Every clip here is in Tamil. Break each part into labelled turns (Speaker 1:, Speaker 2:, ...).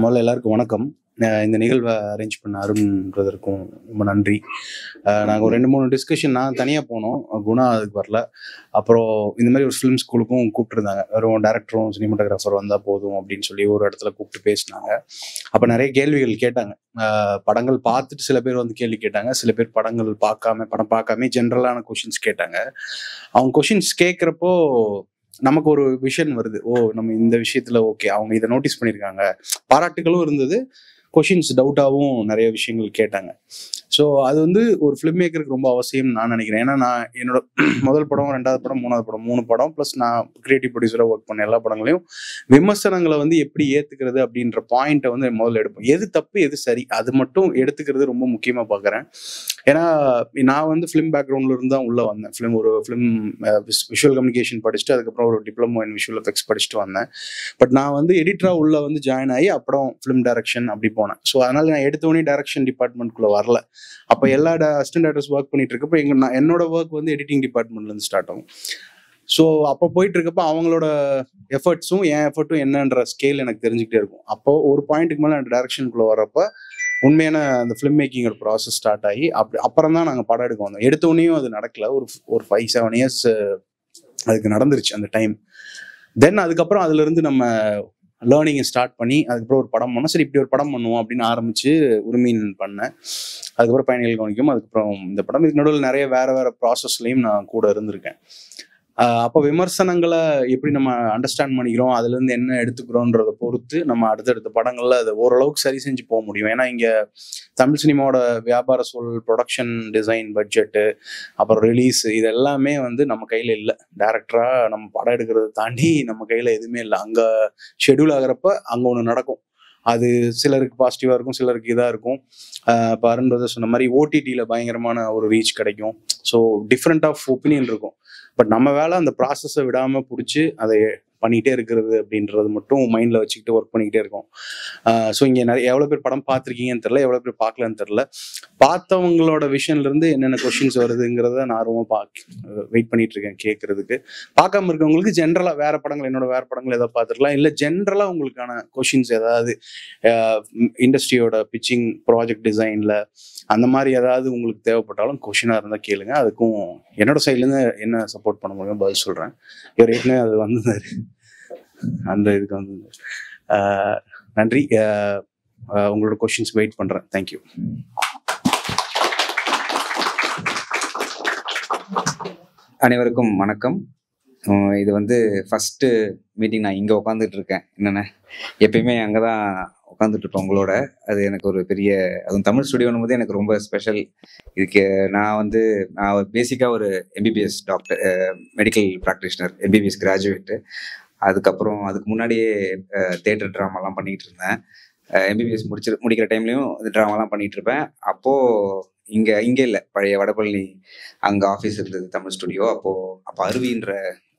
Speaker 1: முதல்ல எல்லாருக்கும் வணக்கம். இந்த நிகழ்வை அரேஞ்ச் பண்ண அருண் பிரதருக்கும் ரொம்ப நன்றி. நாங்கள் ஒரு 2-3 டிஸ்கஷன் நான் தனியாக போனோம், குணா அதுக்கு வரல. அப்புறம் இந்த மாதிரி ஒரு ஃபிலிம் ஸ்கூலுக்கும் கூப்பிட்டுருந்தாங்க. வெறும் டேரக்டரும் சினிமாட்டோகிராஃபர் வந்தால் போதும் அப்படின்னு சொல்லி ஒரு இடத்துல கூப்பிட்டு பேசினாங்க. அப்போ நிறைய கேள்விகள் கேட்டாங்க. படங்கள் பார்த்துட்டு சில பேர் வந்து கேள்வி கேட்டாங்க, சில பேர் படம் பார்க்காம ஜென்ரலான கொஷின்ஸ் கேட்டாங்க. அவங்க கொஷின்ஸ் கேட்குறப்போ நமக்கு ஒரு விஷன் வருது. நம்ம இந்த விஷயத்துல ஓகே, அவங்க இதை நோட்டீஸ் பண்ணியிருக்காங்க. பாராட்டுகளும் இருந்தது, கொஷின்ஸ் டவுட்டாகவும் நிறைய விஷயங்கள் கேட்டாங்க. ஸோ அது வந்து ஒரு ஃபிலிம் மேக்கருக்கு ரொம்ப அவசியம்னு நான் நினைக்கிறேன். ஏன்னா நான் என்னோட முதல் படம், 2வது படம், 3வது படம், 3 படம் ப்ளஸ் நான் கிரியேட்டிவ் ப்ரொடியூசராக ஒர்க் பண்ண எல்லா படங்களையும் விமர்சனங்களை வந்து எப்படி ஏற்றுக்கிறது அப்படின்ற பாயிண்ட்டை வந்து முதல்ல எடுப்போம். எது தப்பு எது சரி அது மட்டும் எடுத்துக்கிறது ரொம்ப முக்கியமாக பார்க்குறேன். ஏன்னா நான் வந்து ஃபிலிம் பேக்ரவுண்டில் இருந்து தான் உள்ளே வந்தேன். ஃபிலிம் விஷுவல் கம்யூனிகேஷன் படிச்சுட்டு அதுக்கப்புறம் ஒரு டிப்ளமோ இன் விஷுவல் எஃபெக்ட்ஸ் படிச்சுட்டு வந்தேன். பட் நான் வந்து எடிட்டராக உள்ளே வந்து ஜாயின் ஆகி அப்புறம் ஃபிலிம் டைரக்ஷன் அப்படி போனேன். ஸோ அதனால் நான் எடுத்தோடனே டைரக்ஷன் டிபார்ட்மெண்ட்குள்ளே வரல. அப்போ எல்லா அசிஸ்டன்ட் டைரக்டர்ஸ் ஒர்க் பண்ணிட்டு இருக்கப்போ என்னோட ஒர்க் வந்து எடிட்டிங் டிபார்ட்மெண்ட்லேருந்து ஸ்டார்ட் ஆகும். ஸோ அப்போ போயிட்டு இருக்கப்போ அவங்களோட எஃபர்ட்ஸும் என் எஃபர்ட்டும் என்னன்ற ஸ்கேல் எனக்கு தெரிஞ்சுக்கிட்டே இருக்கும். அப்போ ஒரு பாயிண்ட்டுக்கு மேலே அந்த டைரக்ஷனுக்குள்ளே வரப்போ உண்மையான அந்த ஃபிலிம் மேக்கிங்கோட ப்ராசஸ் ஸ்டார்ட் ஆகி அப்புறம் தான் நாங்கள் படம் எடுக்க வந்தோம். எடுத்தோடனையும் அது நடக்கல. ஒரு 5-7 இயர்ஸ் அதுக்கு நடந்துருச்சு அந்த டைம். தென் அதுக்கப்புறம் அதுலேருந்து நம்ம லேர்னிங்கை ஸ்டார்ட் பண்ணி அதுக்கப்புறம் ஒரு படம் பண்ணோம். சரி, இப்படி ஒரு படம் பண்ணுவோம் அப்படின்னு ஆரம்பிச்சு உரிமையின் பண்ணேன். அதுக்கப்புறம் பயணிகள் கவனிக்கும், அதுக்கப்புறம் இந்த படம். இதுக்கு நடுவில் நிறைய வேற ப்ராசஸ்லையும் நான் கூட இருந்திருக்கேன். அப்போ விமர்சனங்களை எப்படி நம்ம அண்டர்ஸ்டாண்ட் பண்ணிக்கிறோம், அதுலேருந்து என்ன எடுத்துக்கிறோன்றதை பொறுத்து நம்ம அடுத்தடுத்த படங்களில் அதை ஓரளவுக்கு சரி செஞ்சு போக முடியும். ஏன்னா இங்கே தமிழ் சினிமாவோட வியாபார சூழல், ப்ரொடக்ஷன், டிசைன், பட்ஜெட்டு, அப்புறம் ரிலீஸ், இது எல்லாமே வந்து நம்ம கையில் இல்லை. டேரக்டராக நம்ம படம் எடுக்கிறத தாண்டி நம்ம கையில் எதுவுமே இல்லை. அங்கே ஷெடியூல் ஆகிறப்ப அங்கே ஒன்று நடக்கும். அது சிலருக்கு பாசிட்டிவாக இருக்கும், சிலருக்கு இதாக இருக்கும். இப்போ அருண் பிரதர் சொன்ன மாதிரி ஓடிடியில் பயங்கரமான ஒரு ரீச் கிடைக்கும். ஸோ டிஃப்ரெண்ட் ஆஃப் ஒப்பீனியன் இருக்கும். பட் நம்ம வேலை அந்த ப்ராசஸை விடாமல் பிடிச்சி அதை பண்ணிகிட்டே இருக்கிறது அப்படின்றது மட்டும் மைண்டில் வச்சுக்கிட்டு ஒர்க் பண்ணிக்கிட்டே இருக்கோம். ஸோ இங்கே எவ்வளோ பேர் படம் பார்த்துருக்கீங்கன்னு தெரில, எவ்வளோ பேர் பார்க்கலன்னு தெரில. பார்த்தவங்களோட விஷன்லேருந்து என்னென்ன கொஷின்ஸ் வருதுங்கிறத நான் ரொம்ப வெயிட் பண்ணிட்டு இருக்கேன் கேட்கறதுக்கு. பார்க்காம இருக்கவங்களுக்கு ஜென்ரலாக வேற படங்கள், என்னோட வேற படங்கள் ஏதாவது பார்த்துருக்கலாம், இல்லை ஜென்ரலாக உங்களுக்கான கொஷின்ஸ் ஏதாவது இண்டஸ்ட்ரியோட பிச்சிங், ப்ராஜெக்ட் டிசைனில் அந்த மாதிரி ஏதாவது உங்களுக்கு தேவைப்பட்டாலும் கொஷினாக இருந்தால் கேளுங்க. அதுக்கும் என்னோட சைட்லேருந்து என்ன சப்போர்ட் பண்ண முடியும் பதில் சொல்கிறேன். இவர் ஏற்கனவே அது வந்திருந்தாரு, அந்த இதுக்கு வந்திருந்தாரு. நன்றி. உங்களோட கொஷின்ஸ் வெயிட் பண்ணுறேன். தேங்க்யூ.
Speaker 2: அனைவருக்கும் வணக்கம். இது வந்து ஃபஸ்ட்டு மீட்டிங். நான் இங்கே உட்காந்துட்டு இருக்கேன். என்னென்ன எப்பயுமே அங்கே தான் உட்காந்துட்டு இருப்பேன் உங்களோட. அது எனக்கு ஒரு பெரிய, அதுவும் தமிழ் ஸ்டுடியோன்னும் போது எனக்கு ரொம்ப ஸ்பெஷல். இதுக்கு நான் பேசிக்காக ஒரு MBBS doctor, medical practitioner, MBBS graduate. அதுக்கு முன்னாடியே தேட்டர் ட்ராமாலாம் பண்ணிக்கிட்டு இருந்தேன். MBBS முடிக்கிற டைம்லையும் ட்ராமாலாம் பண்ணிகிட்டு இருப்பேன். அப்போது இங்கே இல்லை, பழைய வடபழனி அங்கே ஆஃபீஸ் இருந்தது தமிழ் ஸ்டுடியோ. அப்போ அருவின்ற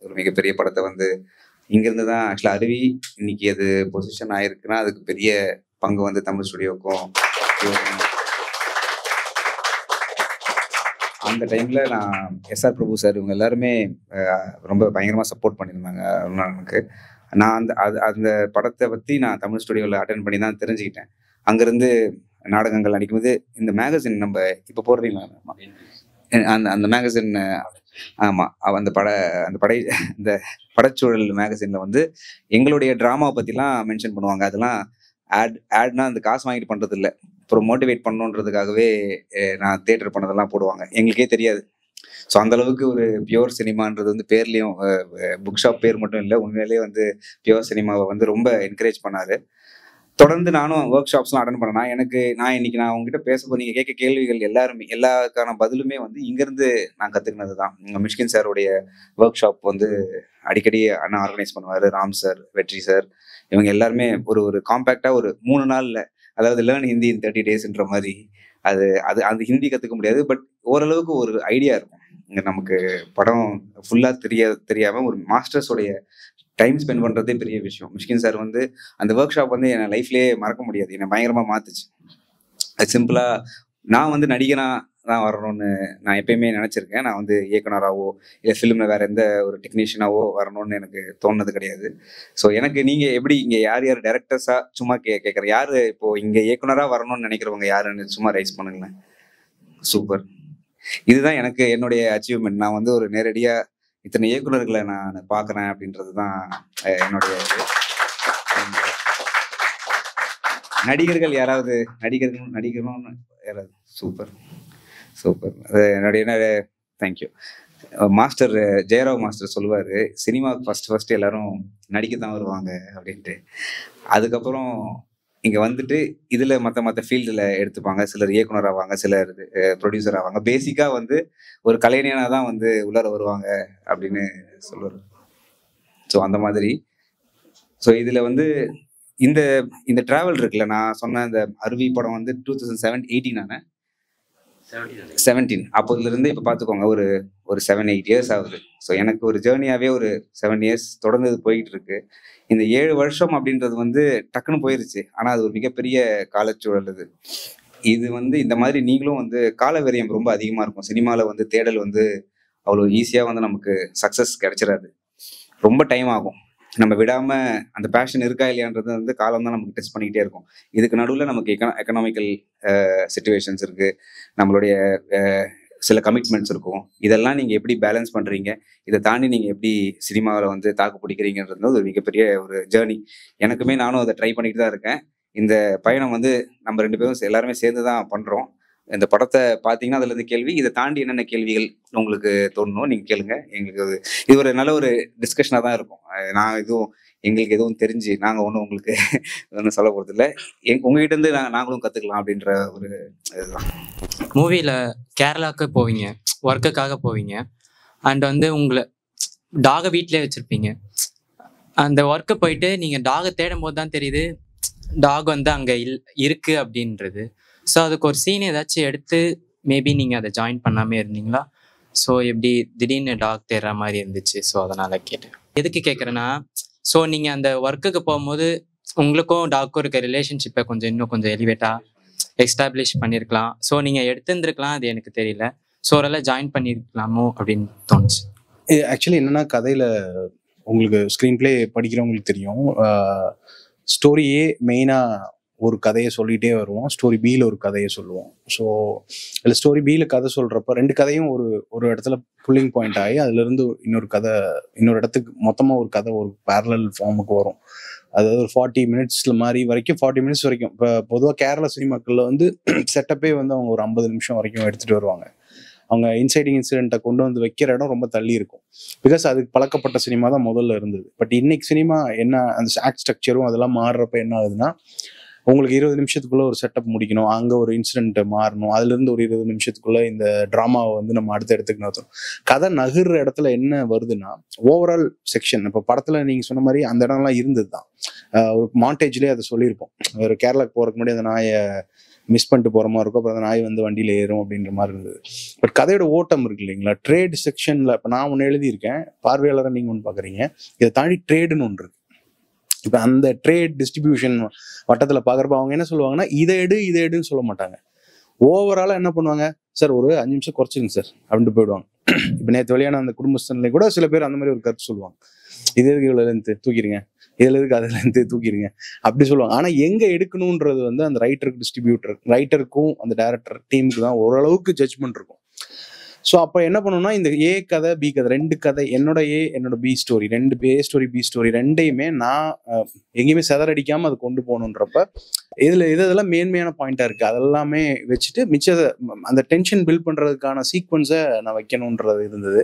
Speaker 2: ஒரு மிகப்பெரிய படத்தை வந்து இங்கேருந்து தான் ஆக்சுவலாக அருவி இன்னைக்கு அது பொசிஷன் ஆயிருக்குன்னா அதுக்கு பெரிய பங்கு வந்து தமிழ் ஸ்டுடியோக்கும். அந்த டைமில் நான் SR பிரபு சார் இவங்க எல்லாருமே ரொம்ப பயங்கரமாக சப்போர்ட் பண்ணியிருந்தாங்க அருணானுக்கு. நான் அந்த படத்தை பற்றி நான் தமிழ் ஸ்டுடியோவில் அட்டென்ட் பண்ணி தான் தெரிஞ்சுக்கிட்டேன். அங்கேருந்து நாடகங்கள் அடிக்கும்போது இந்த மேகசின் நம்ம இப்போ போடுறீங்களா, அந்த மேகசின், ஆமாம், அந்த இந்த படச்சூழல் மேகசினில் வந்து எங்களுடைய ட்ராமாவை பற்றிலாம் மென்ஷன் பண்ணுவாங்க. அதெல்லாம் ஆட்னா அந்த காசு வாங்கிட்டு பண்ணுறது இல்லை, அப்புறம் மோட்டிவேட் பண்ணணுன்றதுக்காகவே நான் தேட்டர் பண்ணதெல்லாம் போடுவாங்க. எங்களுக்கே தெரியாது. ஸோ அந்தளவுக்கு ஒரு பியோர் சினிமான்றது வந்து பேர்லேயும், புக் ஷாப் பேர் மட்டும் இல்லை, உண்மையிலேயே வந்து பியோர் சினிமாவை வந்து ரொம்ப என்கரேஜ் பண்ணார். தொடர்ந்து நானும் ஒர்க் ஷாப்ஸ்லாம் அட்டன் பண்ணேன். நான் இன்னைக்கு உங்ககிட்ட பேசப்போ நீங்கள் கேட்க கேள்விகள் எல்லாருக்கான பதிலுமே வந்து இங்கேருந்து நான் கற்றுக்கினது தான். மிஷ்கின் சாருடைய ஒர்க் ஷாப் வந்து அடிக்கடி அண்ணா ஆர்கனைஸ் பண்ணுவார். ராம் சார், வெற்றி சார், இவங்க எல்லாருமே ஒரு காம்பேக்டாக ஒரு 3 நாளில், அதாவது லேர்ன் ஹிந்தி இன் 30 daysன்ற மாதிரி. அது ஹிந்தி கற்றுக்க முடியாது, பட் ஓரளவுக்கு ஒரு ஐடியா இருக்கும். இங்கே நமக்கு படம் ஃபுல்லாக தெரியாமல் ஒரு மாஸ்டர்ஸோடைய டைம் ஸ்பெண்ட் பண்ணுறதே பெரிய விஷயம். மிஷ்கின் சார் வந்து அந்த ஒர்க் ஷாப் வந்து என் லைஃப்லேயே மறக்க முடியாது. என்னை பயங்கரமாக மாற்றுச்சு. அது சிம்பிளாக நான் வந்து நடிகனா தான் வரணும்னு நான் எப்பயுமே நினச்சிருக்கேன். நான் வந்து இயக்குனராகவோ இல்லை ஃபிலிமில் வேறு எந்த ஒரு டெக்னீஷியனாவோ வரணும்னு எனக்கு தோணுனது கிடையாது. ஸோ எனக்கு நீங்கள் எப்படி இங்கே யார் யார் டேரக்டர்ஸாக சும்மா கேட்குறேன், யார் இப்போது இங்கே இயக்குனராக வரணும்னு நினைக்கிறவங்க யாருன்னு சும்மா ரைஸ் பண்ணுங்களேன். சூப்பர். இதுதான் எனக்கு என்னுடைய அச்சீவ்மெண்ட். நான் வந்து ஒரு நேரடியாக இத்தனை இயக்குனர்களை நான் பார்க்குறேன் அப்படின்றது தான் என்னுடைய இது. நடிகர்கள் யாராவது நடிகரும் யாராவது? Super super. என்னுடைய தேங்க்யூ. மாஸ்டர் ஜெயராவ் மாஸ்டர் சொல்லுவார், சினிமாவுக்கு ஃபர்ஸ்ட் எல்லாரும் நடிக்க தான் வருவாங்க அப்படின்ட்டு. அதுக்கப்புறம் இங்கே வந்துட்டு இதில் மற்ற ஃபீல்டில் எடுத்துப்பாங்க. சிலர் இயக்குனர் ஆவாங்க, சிலர் ப்ரொடியூசர் ஆவாங்க. பேசிக்காக வந்து ஒரு கலைஞனாக தான் வந்து உள்ளார வருவாங்க அப்படின்னு சொல்லுவார். ஸோ அந்த மாதிரி ஸோ இதில் வந்து இந்த ட்ராவல் இருக்குல்ல, நான் சொன்ன இந்த அருவி படம் வந்து 2017 17 அப்போதுலேருந்து இப்போ பார்த்துக்கோங்க, ஒரு 7-8 இயர்ஸ் ஆகுது. ஸோ எனக்கு ஒரு ஜேர்னியாகவே ஒரு 7 இயர்ஸ் தொடர்ந்து போய்கிட்டு இருக்கு. இந்த 7 வருஷம் அப்படின்றது வந்து டக்குன்னு போயிருச்சு. ஆனால் அது ஒரு மிகப்பெரிய காலச்சூழல். இது வந்து இந்த மாதிரி நீங்களும் வந்து காலவரியம் ரொம்ப அதிகமாக இருக்கும். சினிமாவில் வந்து தேடல் வந்து அவ்வளோ ஈஸியாக வந்து நமக்கு சக்ஸஸ் கிடைச்சிடாது. ரொம்ப டைம் ஆகும். நம்ம விடாம அந்த பேஷன் இருக்கா இல்லையான்றது வந்து காலம் தான் நமக்கு டெஸ்ட் பண்ணிக்கிட்டே இருக்கும். இதுக்கு நடுவில் நமக்கு எக்கனாமிக்கல் சிச்சுவேஷன்ஸ் இருக்கு, நம்மளுடைய சில கமிட்மெண்ட்ஸ் இருக்கும். இதெல்லாம் நீங்கள் எப்படி பேலன்ஸ் பண்ணுறீங்க, இதை தாண்டி நீங்கள் எப்படி சினிமாவில் வந்து தாக்கு பிடிக்கிறீங்கன்றது ஒரு மிகப்பெரிய ஒரு ஜேர்னி. எனக்குமே நானும் அதை ட்ரை பண்ணிட்டு தான் இருக்கேன். இந்த பயணம் வந்து நம்ம 2 பேரும் எல்லாருமே சேர்ந்து தான் பண்ணுறோம். இந்த படத்தை பார்த்தீங்கன்னா அதுலேருந்து கேள்வி, இதை தாண்டி என்னென்ன கேள்விகள் உங்களுக்கு தோணணும் நீங்கள் கேளுங்க. எங்களுக்கு இது ஒரு நல்ல ஒரு டிஸ்கஷனாக தான் இருக்கும். நான் எங்களுக்கு எதுவும் தெரிஞ்சு நாங்கள் ஒன்றும் உங்களுக்கு ஒன்றும் சொல்ல போகிறது இல்லை. உங்ககிட்ட இருந்து நாங்களும் கற்றுக்கலாம் அப்படின்ற ஒரு இதுதான்.
Speaker 3: மூவியில் கேரளாவுக்கு போவீங்க, ஒர்க்குக்காக போவீங்க. அண்ட் வந்து உங்களை டாகை வீட்டிலே வச்சுருப்பீங்க. அந்த ஒர்க்கு போயிட்டு நீங்கள் டாகை தேடும் போது தான் தெரியுது டாக் வந்து அங்கே இருக்கு அப்படின்றது. ஸோ அதுக்கு ஒரு சீன் ஏதாச்சும் எடுத்து மேபி நீங்கள் அதை ஜாயின் பண்ணாமல் இருந்தீங்களா? ஸோ எப்படி திடீர்னு டாக் தேடுற மாதிரி இருந்துச்சு. ஸோ அதனால் கேட்டேன். எதுக்கு கேட்குறேன்னா, ஸோ நீங்கள் அந்த ஒர்க்குக்கு போகும்போது உங்களுக்கும் டாக்கும் இருக்க ரிலேஷன்ஷிப்பை இன்னும் கொஞ்சம் எலிவேட்டாக எஸ்டாப்ளிஷ் பண்ணியிருக்கலாம். ஸோ நீங்கள் எடுத்துருந்துருக்கலாம், அது எனக்கு தெரியல. ஸோ அதெல்லாம் ஜாயின் பண்ணியிருக்கலாமோ அப்படின்னு தோணுச்சு.
Speaker 1: ஆக்சுவலி என்னென்னா, கதையில் உங்களுக்கு ஸ்க்ரீன் பிளே படிக்கிறவங்களுக்கு தெரியும், ஸ்டோரியே மெயினாக ஒரு கதையை சொல்லிகிட்டே வருவோம். ஸ்டோரி பியில் ஒரு கதையை சொல்லுவோம். ஸோ இல்லை, ஸ்டோரி பியில் கதை சொல்கிறப்ப 2 கதையும் ஒரு இடத்துல புல்லிங் பாயிண்ட் ஆகி அதுலேருந்து இன்னொரு இடத்துக்கு மொத்தமாக ஒரு கதை ஒரு பேரலல் ஃபார்முக்கு வரும். அதாவது ஒரு 40 மினிட்ஸில் மாதிரி வரைக்கும் 40 மினிட்ஸ் வரைக்கும். இப்போ பொதுவாக கேரளா சினிமாக்களில் வந்து செட்டப்பே வந்து அவங்க ஒரு 50 நிமிஷம் வரைக்கும் எடுத்துகிட்டு வருவாங்க. அவங்க இன்சைடிங் இன்சிடென்ட்டை கொண்டு வந்து வைக்கிற இடம் ரொம்ப தள்ளி இருக்கும். பிகாஸ் அதுக்கு பழக்கப்பட்ட சினிமா தான் முதல்ல இருந்தது. பட் இன்னைக்கு சினிமா என்ன, அந்த ஆக்ட் ஸ்ட்ரக்சரும் அதெல்லாம் மாறுறப்ப என்ன ஆகுதுன்னா, உங்களுக்கு 20 நிமிஷத்துக்குள்ள ஒரு செட்டப் முடிக்கணும், அங்கே ஒரு இன்சிடென்ட் மாறணும், அதுலேருந்து ஒரு 20 நிமிஷத்துக்குள்ள இந்த ட்ராமாவை வந்து நம்ம அடுத்த இடத்துக்கு நகர்த்தணும். கதை நகர்ற இடத்துல என்ன வருதுன்னா, ஓவரால் செக்ஷன். இப்போ படத்தில் நீங்கள் சொன்ன மாதிரி அந்த இடம்லாம் இருந்தது தான். ஒரு மாண்டேஜ்லேயே அதை சொல்லியிருப்போம். ஒரு கேரளாவுக்கு போகிறதுக்கு முன்னாடி அந்த நாயை மிஸ் பண்ணிட்டு போகிற மாதிரி இருக்கும், அப்புறம் அந்த நாய் வந்து வண்டியில் ஏறும் அப்படின்ற மாதிரி இருந்தது. பட் கதையோட ஓட்டம் இருக்கு இல்லைங்களா, ட்ரேட் செக்ஷனில் இப்போ நான் ஒன்று எழுதியிருக்கேன், பார்வையாளரை நீங்கள் ஒன்று பார்க்குறீங்க, இதை தாண்டி ட்ரேடுன்னு ஒன்று இருக்கு. இப்போ அந்த ட்ரேட் டிஸ்ட்ரிபியூஷன் வட்டத்தில் பார்க்குறப்ப அவங்க என்ன சொல்லுவாங்கன்னா, இதை எடுன்னு சொல்ல மாட்டாங்க. ஓவராலாக என்ன பண்ணுவாங்க, சார் ஒரு 5 நிமிஷம் குறைச்சிங்க சார் அப்படின்ட்டு போயிடுவாங்க. இப்போ நேற்று வெளியான அந்த குடும்பஸ்தன்லேயே கூட சில பேர் அந்த மாதிரி ஒரு கருத்து சொல்லுவாங்க, இது எதுக்கு இவ்வளோ லென்த்து தூக்கிடுங்க, இதில் எதுக்கு அதில் லென்த்து தூக்கிடுங்க அப்படி சொல்லுவாங்க. ஆனால் எங்கே எடுக்கணுன்றது வந்து அந்த ரைட்டருக்கும் அந்த டைரக்டர் டீமுக்கு தான் ஓரளவுக்கு ஜட்ஜ்மெண்ட் இருக்கும். ஸோ அப்போ என்ன பண்ணணும்னா, இந்த ஏ கதை பி கதை 2 கதை, என்னோட B story, 2 A story B story 2யுமே நான் எங்கேயுமே செதறடிக்காமல் அதை கொண்டு போகணுன்றப்ப இதெல்லாம் மேன்மையான பாயிண்டா இருக்கு. அதெல்லாமே வச்சுட்டு மிச்சத்தை அந்த டென்ஷன் பில்ட் பண்றதுக்கான சீக்வன்ஸை நான் வைக்கணுன்றது இருந்தது.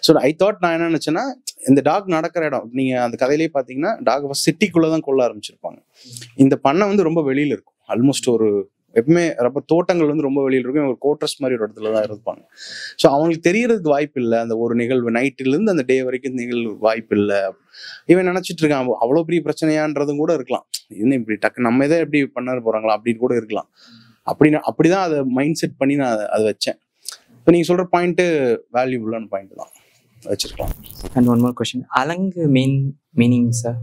Speaker 1: ஸோ ஐ தாட், நான் என்ன நினைச்சேன்னா, இந்த டாக் நடக்கிற இடம் நீங்க அந்த கதையிலேயே பாத்தீங்கன்னா, டாக் சிட்டிக்குள்ளதான் கொள்ள ஆரம்பிச்சிருப்பாங்க. இந்த பண்ணை வந்து ரொம்ப வெளியில இருக்கும். ஆல்மோஸ்ட் ஒரு எப்பவுமே ரொம்ப தோட்டங்கள் வந்து ரொம்ப வெளியில் இருக்கும். ஒரு கோட்ரஸ் மாதிரி ஒரு இடத்துல தான் இருப்பாங்க. ஸோ அவங்களுக்கு தெரியறதுக்கு வாய்ப்பு இல்லை. அந்த ஒரு நிகழ்வு நைட்டிலேருந்து அந்த டே வரைக்கும் நிகழ்வு வாய்ப்பு இல்லை. இவன் நினைச்சிட்டு இருக்கான் அவ்வளோ பெரிய பிரச்சனையான்றதும் கூட இருக்கலாம். இன்னும் இப்படி டக்கு நம்ம இதை எப்படி பண்ண போறாங்களா அப்படின்னு கூட இருக்கலாம். அப்படிதான் அதை மைண்ட் செட் பண்ணி நான் அதை வச்சேன். இப்போ நீங்க சொல்ற பாயிண்ட் வேல்யூபுல்லான பாயிண்ட் தான் வச்சிருக்கலாம்.
Speaker 3: அண்ட் ஒன் மோர் கொஸ்டின், அலங்கு மீனிங் சார்?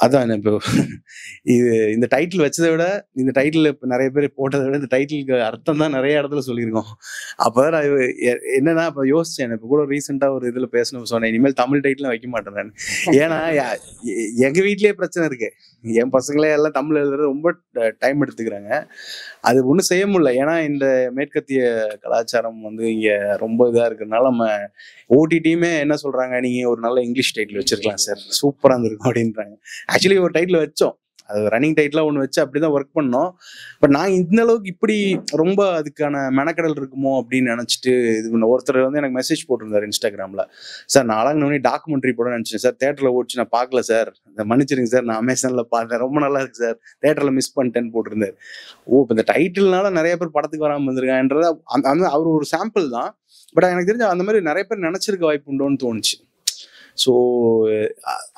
Speaker 1: அதான் இப்போ இந்த டைட்டில் வச்சதை விட இந்த டைட்டில் இப்போ நிறைய பேர் போட்டதை விட இந்த டைட்டிலுக்கு அர்த்தம் தான் நிறைய இடத்துல சொல்லியிருக்கோம். அப்போ நான் என்னன்னா இப்போ யோசிச்சேன். இப்போ கூட ரீசெண்டாக ஒரு இதில் பேசணும் சொன்னேன், இனிமேல் தமிழ் டைட்டில் வைக்க மாட்டேன் நான். ஏன்னா எங்கள் வீட்லேயே பிரச்சனை இருக்கு. என் பசங்களே எல்லாம் தமிழ் எழுதுறது ரொம்ப டைம் எடுத்துக்கிறாங்க. அது ஒன்றும் செய்ய முடியல. ஏன்னா இந்த மேற்கத்திய கலாச்சாரம் இங்கே ரொம்ப இதாக இருக்கிறதுனால நம்ம ஓடிடியுமே என்ன சொல்றாங்க, நீங்க ஒரு நல்ல இங்கிலீஷ் டைட்டில் வச்சிருக்கலாம் சார், சூப்பராக இருந்திருக்கும் அப்படின்றாங்க. ஆக்சுவலி ஒரு டைட்டில் வச்சோம், அது ரன்னிங் டைட்டிலாக ஒன்று வச்சு அப்படிதான் ஒர்க் பண்ணோம். பட் நான் இந்த அளவுக்கு இப்படி ரொம்ப அதுக்கான மெனக்கடல் இருக்குமோ அப்படின்னு நினச்சிட்டு இது பண்ண ஒருத்தர் எனக்கு மெசேஜ் போட்டிருந்தார் இன்ஸ்டாகிராமில். சார் நான் அழகு டாக்குமெண்ட்ரி போட நினச்சேன் சார், தேட்டரில் ஓடிச்சு நான் பார்க்கல சார், மன்னிச்சிருங்க சார், நான் அமேசானில் பார்த்தேன், ரொம்ப நல்லா இருக்கு சார், தேட்டரில் மிஸ் பண்ணிட்டேன்னு போட்டிருந்தார். இப்போ இந்த டைட்டில்னால நிறைய பேர் படத்துக்கு வராமல் வந்திருக்காங்கன்றது அவர் ஒரு சாம்பிள் தான். பட் எனக்கு தெரிஞ்ச அந்த மாதிரி நிறைய பேர் நினச்சிருக்க வாய்ப்பு உண்டோன்னு தோணுச்சு. ஸோ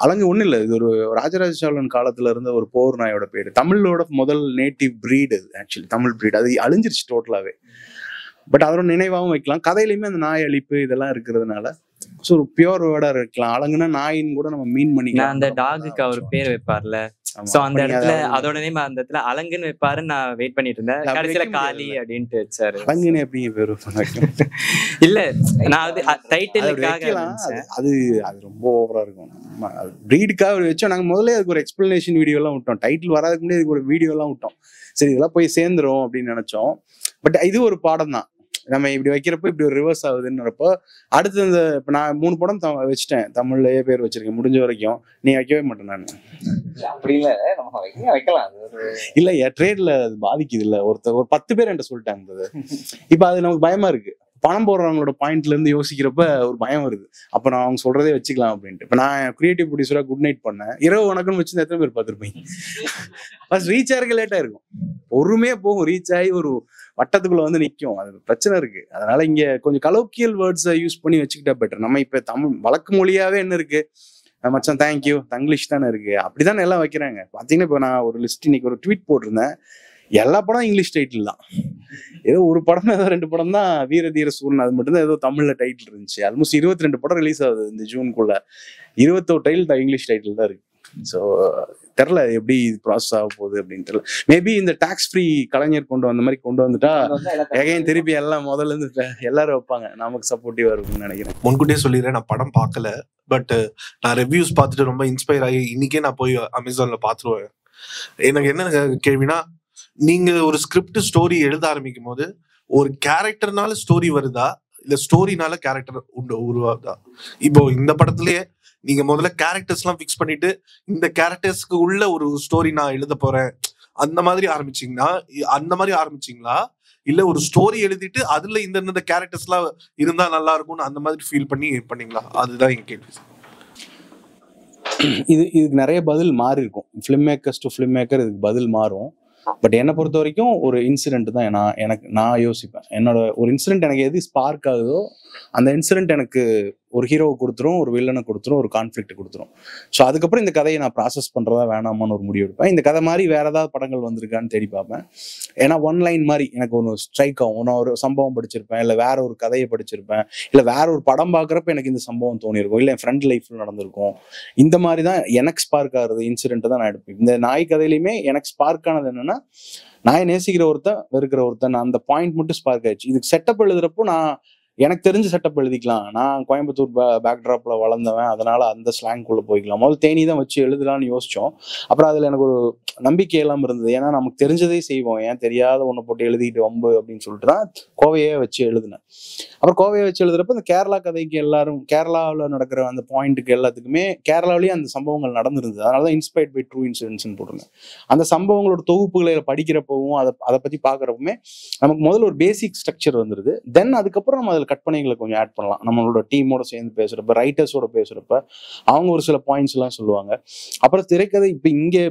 Speaker 1: அலங்கு ஒன்றும் இல்லை, இது ஒரு ராஜராஜ சோழன் காலத்துல இருந்த ஒரு போர் நாயோட பேர். தமிழோட முதல் நேட்டிவ் ப்ரீடு அது. ஆக்சுவலி தமிழ் ப்ரீடு அது அழிஞ்சிருச்சு டோட்டலாகவே. பட் அதோட நினைவாகவும் வைக்கலாம். கதையிலையுமே அந்த நாய் அழிப்பு இதெல்லாம் இருக்கிறதுனால ஸோ ஒரு பியூர் வேர்டாக இருக்கலாம். அலங்குனா நாயின்னு கூட நம்ம மீன் பண்ணிக்கலாம்.
Speaker 3: அந்த டாகுக்கு அவர் பேர் வைப்பார்ல, சோ அந்த இடத்துல அதோட நேம் அந்த இடத்துல அலங்குன்னு வைப்பாரு. நான் வெயிட் பண்ணிட்டு இருந்தேன், கடைசியில காளி அப்படின்ட்டு வச்சாரு.
Speaker 1: அலங்குன்னு எப்படிங்க பேர் வைப்பாங்க?
Speaker 3: இல்ல நான் அது டைட்டிலுக்காக
Speaker 1: அது ரொம்ப ஓவரா இருக்கும். ப்ரீடுக்காக வச்சோம். நாங்கள் முதல்ல அதுக்கு ஒரு எக்ஸ்பிளனேஷன் வீடியோ எல்லாம் விட்டோம். டைட்டில் வராதுக்கு முன்னாடி அதுக்கு ஒரு வீடியோ எல்லாம் விட்டோம். சரி இதெல்லாம் போய் சேர்ந்துரும் அப்படின்னு நினைச்சோம். பட் இது ஒரு பாடம் தான். நம்ம இப்படி வைக்கிறப்ப இப்படி ஒரு ரிவர்ஸ் ஆகுதுன்றப்போ அடுத்து இந்த இப்போ நான் 3 படம் வச்சுட்டேன், தமிழ்லயே பேர் வச்சிருக்கேன். முடிஞ்ச வரைக்கும் நீ வைக்கவே மாட்டேன் நான்.
Speaker 2: அப்படி இல்ல, நம்ம வைக்கலாம்.
Speaker 1: இல்ல ட்ரேட்ல அது பாதிக்குது இல்ல. ஒரு 10 பேர் என்கிட்ட சொல்லிட்டாங்க. இப்ப அது நமக்கு பயமா இருக்கு. பணம் போடுறவங்களோட பாயிண்ட்ல இருந்து யோசிக்கிறப்ப ஒரு பயம் வருது. அப்ப நான் அவங்க சொல்றதே வச்சுக்கலாம் அப்படின்ட்டு. இப்ப நான் கிரியேட்டிவ் ப்ரொடியூசரா குட் நைட் பண்ணேன். இரவு வணக்கம் வச்சு எத்தனை பேர் பார்த்துருப்பீங்க? ஃபர்ஸ்ட் ரீச் ஆகிறதுக்கு லேட்டா இருக்கும், பொறுமையா போகும். ரீச் ஆகி ஒரு வட்டத்துக்குள்ள நிற்கும். அது பிரச்சனை இருக்கு. அதனால இங்க கொஞ்சம் கலோக்கியல் வேர்ட்ஸை யூஸ் பண்ணி வச்சுக்கிட்டா பெட்டர். நம்ம இப்ப தமிழ் வழக்கு மொழியாவே என்ன இருக்கு, மச்சான் தேங்க்யூ தங்கிலீஷ் தானே இருக்கு, அப்படித்தானே எல்லாம் வைக்கிறாங்க. பாத்தீங்கன்னா இப்ப நான் ஒரு லிஸ்ட் இன்னைக்கு ஒரு ட்வீட் போட்டிருந்தேன், எல்லா படம் இங்கிலீஷ் டைட்டில் தான். ஏதோ ஒரு படம் ஏதோ 2 படம் தான் வீர தீர சூரன், அது மட்டும் தான் ஏதோ தமிழ்ல டைட்டில் இருந்துச்சு. ஆல்மோஸ்ட் 22 படம் ரிலீஸ் ஆகுது இந்த ஜூனுக்குள்ள. 21 டைட்டில் இங்கிலீஷ் டைட்டில் தான் இருக்கு. ஸோ தெரில எப்படி ப்ராசஸ் ஆக போகுது அப்படின்னு தெரியல. மேபி இந்த டாக்ஸ் ஃப்ரீ கலைஞர் அந்த மாதிரி கொண்டு வந்துட்டா எகைன் திருப்பி எல்லாம் முதல்ல இருந்து எல்லாரும் வைப்பாங்க, நமக்கு சப்போர்ட்டிவா இருக்கும்னு நினைக்கிறேன்.
Speaker 4: முன்கூட்டியே சொல்லிடுறேன், நான் படம் பார்க்கல. பட் நான் ரிவ்யூஸ் பார்த்துட்டு ரொம்ப இன்ஸ்பயர் ஆகி இன்னைக்கே நான் போய் அமேசான்ல பார்த்துருவேன். எனக்கு என்ன கேள்வினா, நீங்க ஒரு ஸ்கிரிப்ட் ஸ்டோரி எழுத ஆரம்பிக்கும் போது ஒரு கேரக்டர்னால ஸ்டோரி வருதா, இல்ல ஸ்டோரினால கேரக்டர் உருவாகுதா? இப்போ இந்த படத்துலயே நீங்க முதல்ல கேரக்டர்ஸ் எல்லாம் பிக்ஸ் பண்ணிட்டு இந்த கேரக்டர்ஸ்க்கு உள்ள ஒரு ஸ்டோரி நான் எழுத போறேன் அந்த மாதிரி ஆரம்பிச்சீங்களா, இல்ல ஒரு ஸ்டோரி எழுதிட்டு அதுல இந்த கேரக்டர்ஸ் எல்லாம் இருந்தா நல்லா இருக்கும்னு அந்த மாதிரி ஃபீல் பண்ணீங்களா? அதுதான் என் கேள்வி.
Speaker 1: இதுக்கு நிறைய பதில் மாறி இருக்கும். Film makers to film maker இதுக்கு பதில் மாறும். பட் என்னை பொறுத்த வரைக்கும் ஒரு இன்சிடென்ட் தான் நான் யோசிப்பேன். என்னோட ஒரு இன்சிடென்ட் எனக்கு எது ஸ்பார்க் ஆகுதோ அந்த இன்சிடென்ட் எனக்கு ஒரு ஹீரோவை கொடுத்துரும், ஒரு வில்லனை கொடுத்துரும், ஒரு கான்ஃபிளிக்ட் கொடுத்துரும். ஸோ அதுக்கப்புறம் இந்த கதையை நான் ப்ராசஸ் பண்ணுறதா வேணாமான்னு ஒரு முடிவு எடுப்பேன். இந்த கதை மாதிரி வேற ஏதாவது படங்கள் வந்திருக்கான்னு தேடி பார்ப்பேன். ஏன்னா ஒன்லைன் மாதிரி எனக்கு ஒன்று ஸ்ட்ரைக் ஆகும். நான் ஒரு சம்பவம் படிச்சிருப்பேன், இல்லை வேற ஒரு கதையை படிச்சிருப்பேன், இல்லை வேற ஒரு படம் பார்க்குறப்ப எனக்கு இந்த சம்பவம் தோணியிருக்கும், இல்லை என் ஃப்ரெண்ட் லைஃப்ல நடந்திருக்கும். இந்த மாதிரி தான் எனக்கு ஸ்பார்க் ஆகுறது இன்சிடென்ட் தான் நான் எடுப்பேன். இந்த நாய் கதையிலையுமே எனக்கு ஸ்பார்க் ஆனது என்னன்னா, நாயை நேசிக்கிற ஒருத்தன் வெறுக்கிற ஒருத்தன், அந்த பாயிண்ட் மட்டும் ஸ்பார்க் ஆயிடுச்சு. இதுக்கு செட்டப் எழுதுறப்போ நான் எனக்கு தெரிஞ்ச செட்டப் எழுதிக்கலாம். நான் கோயம்புத்தூர் பேக்ட்ராப்ல வளர்ந்தவன், அதனால அந்த ஸ்லாங்குள்ள போய்க்கலாம். முதல்ல தேனி தான் வச்சு எழுதலாம்னு யோசிச்சோம். அப்புறம் அதுல எனக்கு ஒரு நம்பிக்கை எல்லாம் இருந்தது. ஏன்னா நமக்கு தெரிஞ்சதே செய்வோம், ஏன் தெரியாத ஒண்ணு போட்டு எழுதிட்டு வம்பு அப்படின்னு சொல்லிட்டு தான் கோவையே வச்சு எழுதினேன். அப்புறம் கோவையை வச்சு எழுதுறப்ப இந்த கேரளா கதைக்கு எல்லாரும் கேரளாவில் நடக்கிற அந்த பாயிண்ட்டுக்கு எல்லாத்துக்குமே கேரளாவிலேயே அந்த சம்பவங்கள் நடந்திருந்தது. அதனாலதான் இன்ஸ்பயர்ட் பை ட்ரூ இன்சிடென்ட்ஸ்னு போட்டிருந்தேன். அந்த சம்பவங்களோட தொகுப்புகளை படிக்கிறப்பவும் அதை பத்தி பாக்குறப்பவுமே நமக்கு முதல்ல ஒரு பேசிக் ஸ்ட்ரக்சர் வந்துருது. தென் அதுக்கப்புறம் நம்ம அதில் கற்பனைகளை கொஞ்சம் ஆட் பண்ணலாம். நம்மளோட டீமோட சேர்ந்து பேசுறப்ப, ரைட்டர்ஸோட பேசுறப்ப அவங்க ஒரு சில பாயிண்ட்ஸ் எல்லாம் சொல்லுவாங்க. அப்புறம் திரைக்கதை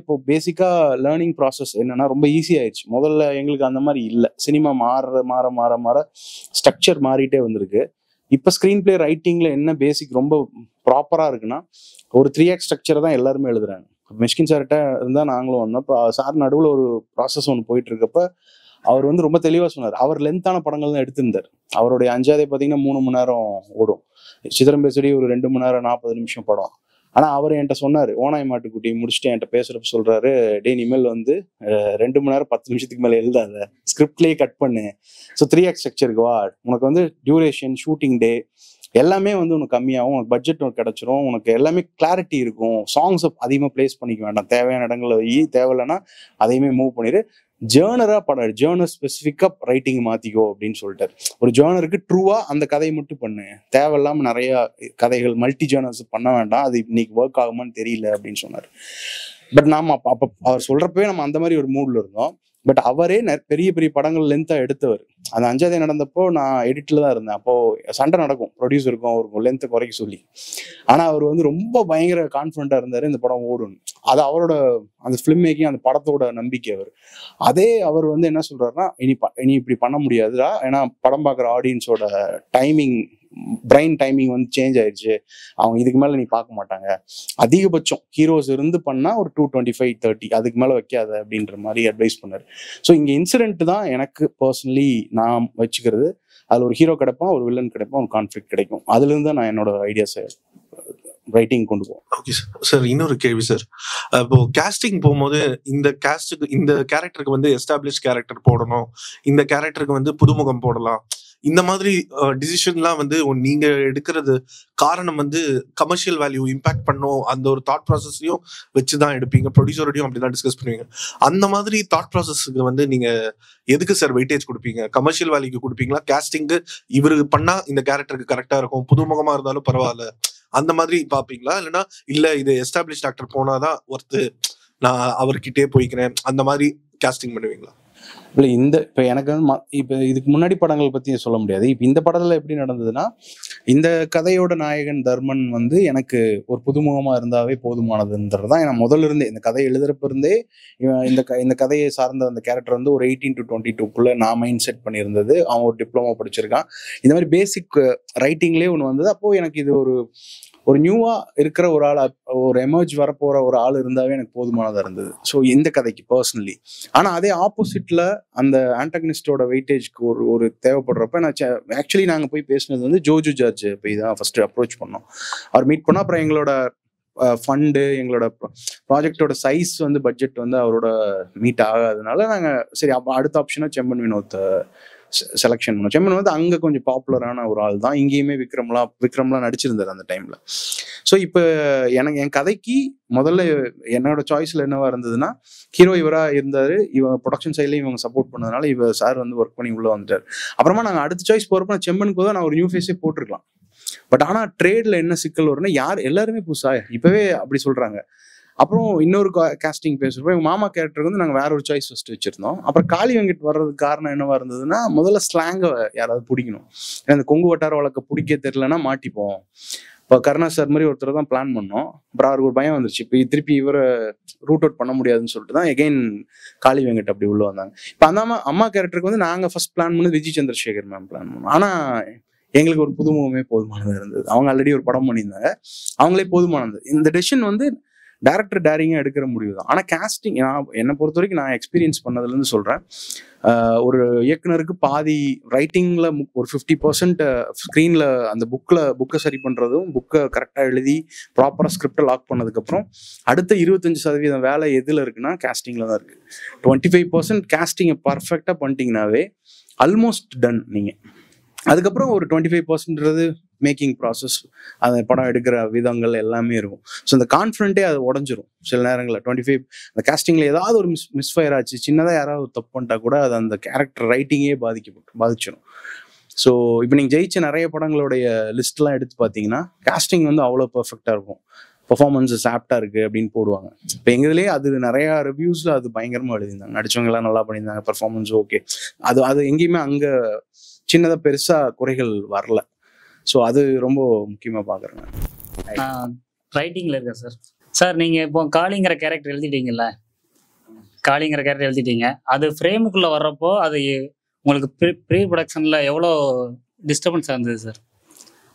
Speaker 1: இப்போ பேசிக்கா லேர்னிங் ப்ராசஸ் என்னன்னா ரொம்ப ஈஸி ஆயிடுச்சு. முதல்ல எங்களுக்கு அந்த மாதிரி இல்லை. சினிமா மாற ஸ்ட்ரக்சர் மாறிட்டே வந்திருக்கு. இப்ப ஸ்கிரீன் பிளே ரைட்டிங்ல என்ன பேசிக் ரொம்ப ப்ராப்பரா இருக்குன்னா, ஒரு 3Act ஸ்ட்ரக்சரை தான் எல்லாருமே எழுதுறாங்க. மிஷ்கின் சார்கிட்ட இருந்தா நாங்களும் வந்தோம். சார் நடுவில் ஒரு ப்ராசஸ் ஒன்று போயிட்டு இருக்கப்ப அவர் ரொம்ப தெளிவா சொன்னார். அவர் லென்த்தான படங்கள் தான் எடுத்திருந்தார். அவருடைய அஞ்சாதே பார்த்தீங்கன்னா 3 மணி நேரம் ஓடும். சிதறம்பேசடி ஒரு 2 மணி நேரம் 40 நிமிஷம் படம். ஆனால் அவர் என்கிட்ட சொன்னார், ஓனாய் மாட்டுக்குட்டி முடிச்சுட்டு என்கிட்ட பேசுகிறப்ப சொல்கிறாரு, டே இனிமேல் வந்து 2 மணி நேரம் 10 நிமிஷத்துக்கு மேலே எழுதாத, ஸ்கிரிப்ட்லேயே கட் பண்ணு. ஸோ 3x ஸ்ட்ரக்சருக்கு வா, உனக்கு வந்து டியூரேஷன், ஷூட்டிங் டே எல்லாமே வந்து உனக்கு கம்மியாகும், உனக்கு பட்ஜெட் உனக்கு கிடச்சிரும், உனக்கு எல்லாமே கிளாரிட்டி இருக்கும், சாங்ஸை அதிகமாக ப்ளேஸ் பண்ணிக்க வேண்டாம், தேவையான இடங்களில் வை, தேவையில்லைன்னா அதையுமே மூவ் பண்ணிடு, ஜேர்னராக படம், ஜேர்னர் ஸ்பெசிஃபிக்காக ரைட்டிங் மாற்றிக்கோ அப்படின்னு சொல்லிட்டாரு. ஒரு ஜேர்னருக்கு ட்ரூவாக அந்த கதையை மட்டும் பண்ணு, தேவையில்லாமல் நிறையா கதைகள் மல்டி ஜேர்னர்ஸ் பண்ண வேண்டாம், அது இன்னைக்கு ஒர்க் ஆகுமான்னு தெரியல அப்படின்னு சொன்னார். பட் நாம அப்போ அவர் சொல்கிறப்பவே நம்ம அந்த மாதிரி ஒரு மூடில் இருந்தோம். பட் அவரே பெரிய பெரிய படங்கள் லென்த்தாக எடுத்தவர். அந்த 5ஆவது நடந்தப்போ நான் எடிட்டில் தான் இருந்தேன். அப்போது சண்டை நடக்கும் ப்ரொடியூசருக்கும் அவருக்கும் லென்த்தை குறைக்க சொல்லி. ஆனால் அவர் வந்து ரொம்ப பயங்கர கான்ஃபிடண்ட்டாக இருந்தார் இந்த படம் ஓடும். அது அவரோட அந்த ஃபிலிம் மேக்கிங், அந்த படத்தோட நம்பிக்கை. அவர் வந்து என்ன சொல்கிறாருன்னா, இனி இப்படி பண்ண முடியாதுடா, ஏன்னா படம் பார்க்குற ஆடியன்ஸோட டைமிங், பிரைன் டைமிங் வந்து சேஞ்ச் ஆயிடுச்சு, அவங்க இதுக்கு மேலே நீ பார்க்க மாட்டாங்க, அதிகபட்சம் ஹீரோஸ் இருந்து பண்ணால் ஒரு 225-30, அதுக்கு மேலே வைக்காத அப்படின்ற மாதிரி அட்வைஸ் பண்ணார். ஸோ இங்கே இன்சிடென்ட் தான் எனக்கு பர்சனலி நான் வச்சுக்கிறது. அதில் ஒரு ஹீரோ கிடைப்பான், ஒரு வில்லன் கிடைப்பான், ஒரு கான்ஃப்ளிக்ட் கிடைக்கும். அதுலேருந்து தான் நான் என்னோட ஐடியாஸை ரைட்டிங் கொண்டு போவோம்.
Speaker 4: ஓகே சார், இன்னொரு கேள்வி சார். இப்போ கேஸ்டிங் போகும்போது இந்த கேரக்டருக்கு வந்து எஸ்டாப்ளிஷ் கேரக்டர் போடணும், இந்த கேரக்டருக்கு வந்து புதுமுகம் போடலாம், இந்த மாதிரி டிசிஷன்லாம் வந்து நீங்க எடுக்கிறது காரணம் வந்து கமர்ஷியல் வேல்யூ இம்பாக்ட் பண்ணும், அந்த ஒரு தாட் ப்ராசஸையும் வச்சுதான் எடுப்பீங்க, ப்ரொடியூசரோடையும் அப்படிதான் டிஸ்கஸ் பண்ணுவீங்க. அந்த மாதிரி தாட் ப்ராசஸ்க்கு வந்து நீங்க எதுக்கு சார் வெயிட்டேஜ் கொடுப்பீங்க? கமர்ஷியல் வேல்யூக்கு கொடுப்பீங்களா, கேஸ்டிங்கு இவருக்கு பண்ணா இந்த கேரக்டருக்கு கரெக்டா இருக்கும், புதுமுகமா இருந்தாலும் பரவாயில்ல, அந்த மாதிரி பாப்பீங்களா? இல்லைன்னா இல்ல இது எஸ்டாப்ளிஷ் ஆக்டர் போனாதான் ஒருத்து, நான் அவர்கிட்டே போய்க்கிறேன், அந்த மாதிரி கேஸ்டிங் பண்ணுவீங்களா?
Speaker 1: இல்லை, இப்போ எனக்கு வந்து இப்போ இதுக்கு முன்னாடி படங்கள் பற்றி சொல்ல முடியாது. இப்போ இந்த படத்தில் எப்படி நடந்ததுன்னா, இந்த கதையோட நாயகன் தர்மன் வந்து எனக்கு ஒரு புதுமுகமாக இருந்தாவே போதுமானதுன்றது தான். நான் முதல்ல இருந்தே இந்த கதையை எழுதுறப்ப இருந்தே இந்த கதையை சார்ந்த அந்த கேரக்டர் வந்து ஒரு 18 to 22 நான் மைண்ட் செட் பண்ணியிருந்தது. அவன் ஒரு டிப்ளமோ படிச்சிருக்கான், இந்த மாதிரி பேசிக் ரைட்டிங்லேயே ஒன்று வந்தது. அப்போது எனக்கு இது ஒரு நியூவா இருக்கிற ஒரு ஆள், ஒரு எமர்ஜ் வரப்போற ஒரு ஆள் இருந்தாவே எனக்கு போதுமானதா இருந்தது. ஸோ இந்த கதைக்கு பர்சனலி. ஆனா அதே ஆப்போசிட்ல அந்த ஆன்டகனிஸ்டோட வெயிட்டேஜ்க்கு ஒரு தேவைப்படுறப்ப நான் ஆக்சுவலி நாங்க போய் பேசினது வந்து ஜோஜு ஜார்ஜ் போய் தான் ஃபர்ஸ்ட் அப்ரோச் பண்ணோம். அவர் மீட் பண்ணோம். அப்புறம் எங்களோட ஃபண்டு, எங்களோட ப்ராஜெக்டோட சைஸ் வந்து பட்ஜெட் வந்து அவரோட மீட் ஆகாததுனால நாங்கள் சரி அப்போ அடுத்த ஆப்ஷனாக செம்மன் வினோத்தை செலெக்ஷன் பண்ணோம். செம்மன் வந்து அங்கே கொஞ்சம் பாப்புலரான ஒரு ஆள் தான். இங்கேயுமே விக்ரம்லாம் நடிச்சிருந்தார் அந்த டைமில். ஸோ இப்போ என் கதைக்கு முதல்ல என்னோட சாய்ஸில் என்னவா இருந்ததுன்னா, ஹீரோ இவராக இருந்தார், இவங்க ப்ரொடக்ஷன் சைட்லேயும் இவங்க சப்போர்ட் பண்ணதுனால இவர் சார் வந்து ஒர்க் பண்ணி உள்ளே வந்துட்டார். அப்புறமா நாங்கள் அடுத்த சாய்ஸ் போகிறப்ப நான் செம்மனுக்கு தான் நான் ஒரு நியூ ஃபேஸே போட்டிருக்கலாம். பட் ஆனால் ட்ரேட்ல என்ன சிக்கல் வரும்னா, எல்லாருமே புதுசா இப்பவே அப்படி சொல்றாங்க. அப்புறம் இன்னொரு காஸ்டிங் பேசுறப்போ எங்க மாமா கேரக்டருக்கு வந்து நாங்கள் வேற ஒரு சாய்ஸ் ஃபர்ஸ்ட் வச்சிருந்தோம். அப்புறம் காளி வெங்கட் வர்றதுக்கு காரணம் என்னவா இருந்ததுன்னா, முதல்ல ஸ்லாங்கை யாராவது பிடிக்கணும். ஏன்னா இந்த கொங்கு வட்டார வழக்க பிடிக்க தெரியலன்னா மாட்டிப்போம். இப்போ கருணா சார் மாதிரி ஒருத்தர் தான் பிளான் பண்ணோம். அப்புறம் அவருக்கு ஒரு பயம் வந்துருச்சு, இப்போ திருப்பி இவரை ரூட் அவுட் பண்ண முடியாதுன்னு சொல்லிட்டு தான் எகைன் காளி வெங்கட் அப்படி உள்ள வந்தாங்க. இப்போ அந்த அம்மா கேரக்டருக்கு வந்து நாங்கள் ஃபர்ஸ்ட் பிளான் பண்ணது விஜய் சந்திரசேகர் மேம் பிளான் பண்ணோம். ஆனால் எங்களுக்கு ஒரு புதுமுகமே போதுமானது இருந்தது. அவங்க ஆல்ரெடி ஒரு படம் பண்ணியிருந்தாங்க, அவங்களே போதுமானது. இந்த டெசிஷன் வந்து டேரக்டர் டேரிங்காக எடுக்கிற முடிவு தான். ஆனால் கேஸ்டிங் என்னை பொறுத்த வரைக்கும் நான் எக்ஸ்பீரியன்ஸ் பண்ணதுலேருந்து சொல்கிறேன், ஒரு இயக்குனருக்கு பாதி ரைட்டிங்கில் ஒரு 50% ஸ்க்ரீனில் அந்த புக்கை சரி பண்ணுறதும், புக்கை கரெக்டாக எழுதி ப்ராப்பராக ஸ்கிரிப்டை லாக் பண்ணதுக்கப்புறம் அடுத்த 25% வேலை எதில் இருக்குன்னா கேஸ்டிங்கில் தான் இருக்குது. 25% கேஸ்டிங்கை பர்ஃபெக்டாக பண்ணிட்டீங்கன்னாவே ஆல்மோஸ்ட் டன் நீங்கள். அதுக்கப்புறம் ஒரு 25% மேக்கிங் ப்ராசஸ், அந்த படம் எடுக்கிற விதங்கள் எல்லாமே இருக்கும். ஸோ அந்த கான்ஃபிடென்ட்டே அது உடஞ்சிரும் சில நேரங்களில். 25 அந்த காஸ்டிங்கில் ஏதாவது ஒரு மிஸ்ஃபயர் ஆச்சு, சின்னதாக யாராவது ஒரு தப்பு பண்ணிட்டா கூட அது அந்த கேரக்டர் ரைட்டிங்கே பாதிச்சிடும். ஸோ இப்போ நீங்கள் ஜெயிச்ச நிறைய படங்களுடைய லிஸ்ட்லாம் எடுத்து பார்த்தீங்கன்னா காஸ்டிங் வந்து அவ்வளோ பர்ஃபெக்டாக இருக்கும், பர்ஃபார்மன்ஸஸ் ஆப்டாக இருக்குது அப்படின்னு போடுவாங்க. இப்போ எங்கள் இதுலேயே அது நிறையா ரிவ்யூஸில் அது பயங்கரமாக எழுதியிருந்தாங்க, நடிச்சவங்கலாம் நல்லா பண்ணியிருந்தாங்க, பர்ஃபார்மன்ஸ் ஓகே. அது எங்கேயுமே அங்கே சின்னதாக பெருசாக குறைகள் வரல. ஸோ அது ரொம்ப முக்கியமாக பார்க்குறேங்க.
Speaker 5: ரைட்டிங்கில் இருக்கேன் சார். நீங்கள் இப்போ காளிங்கிற கேரக்டர் எழுதிட்டீங்கல்ல, அது ஃப்ரேமுக்குள்ளே வர்றப்போ அது உங்களுக்கு ப்ரீ ப்ரொடக்ஷனில் எவ்வளோ டிஸ்டர்பன்ஸாக இருந்தது சார்?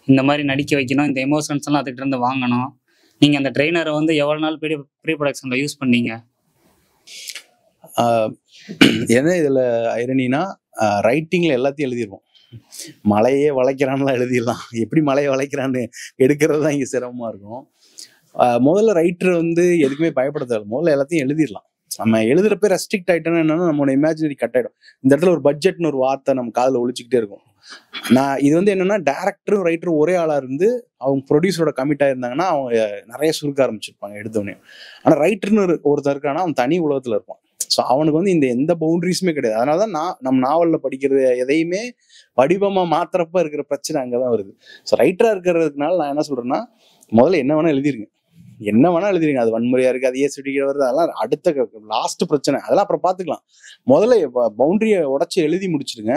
Speaker 5: இந்த மாதிரி நடிக்க வைக்கணும், இந்த எமோஷன்ஸ்லாம் அதுக்கிட்ட இருந்து வாங்கணும். நீங்கள் அந்த ட்ரெயினரை வந்து எவ்வளோ நாள் ப்ரீ ப்ரொடக்ஷனில் யூஸ் பண்ணீங்க?
Speaker 1: என்ன இதில் ஐரனினா, ரைட்டிங்கில் எல்லாத்தையும் எழுதிடுவோம். மலையே வளைக்கிறான்லாம் எழுதிடலாம், எப்படி மலையை வளைக்கிறான்னு எடுக்கிறது தான் இங்கே சிரமமாக இருக்கும். முதல்ல ரைட்டர் வந்து எதுக்குமே பயப்பட தேவை, முதல்ல எல்லாத்தையும் எழுதிடலாம். நம்ம எழுதுறப்ப ரெஸ்ட்ரிக்ட் ஆயிட்டோம்னா என்னன்னா நம்மளோட இமேஜினரி கட் ஆயிடும். இந்த இடத்துல ஒரு பட்ஜெட்னு ஒரு வார்த்தை நம்ம காதுல ஒழிச்சுக்கிட்டே இருக்கும். இது வந்து என்னன்னா டேரக்டரும் ரைட்டரும் ஒரே ஆளா இருந்து அவங்க ப்ரொடியூசரோட கமிட் ஆயிருந்தாங்கன்னா அவங்க நிறைய சுருக்க ஆரம்பிச்சிருப்பாங்க எடுத்தோடனே. ஆனா ரைட்டர்னு ஒருத்தர் இருக்கானா அவன் தனி உலகத்துல இருப்பான். ஸோ அவனுக்கு வந்து இந்த எந்த பவுண்டரிஸுமே கிடையாது. அதனாலதான் நம்ம நாவல்ல படிக்கிறது எதையுமே வடிவமா மாத்திரப்ப இருக்கிற பிரச்சனை அங்கதான் வருது. ஸோ ரைட்டரா இருக்கிறதுனால நான் என்ன சொல்றேன்னா, முதல்ல என்ன வேணா எழுதிருங்க, என்ன வேணா எழுதிருங்க. அது வன்முறையா இருக்கு, அது ஏசிடிக்கிற வருது, அதெல்லாம் அடுத்த லாஸ்ட் பிரச்சனை, அதெல்லாம் அப்புறம் பாத்துக்கலாம். முதல்ல பவுண்டரியை உடச்சி எழுதி முடிச்சிருங்க.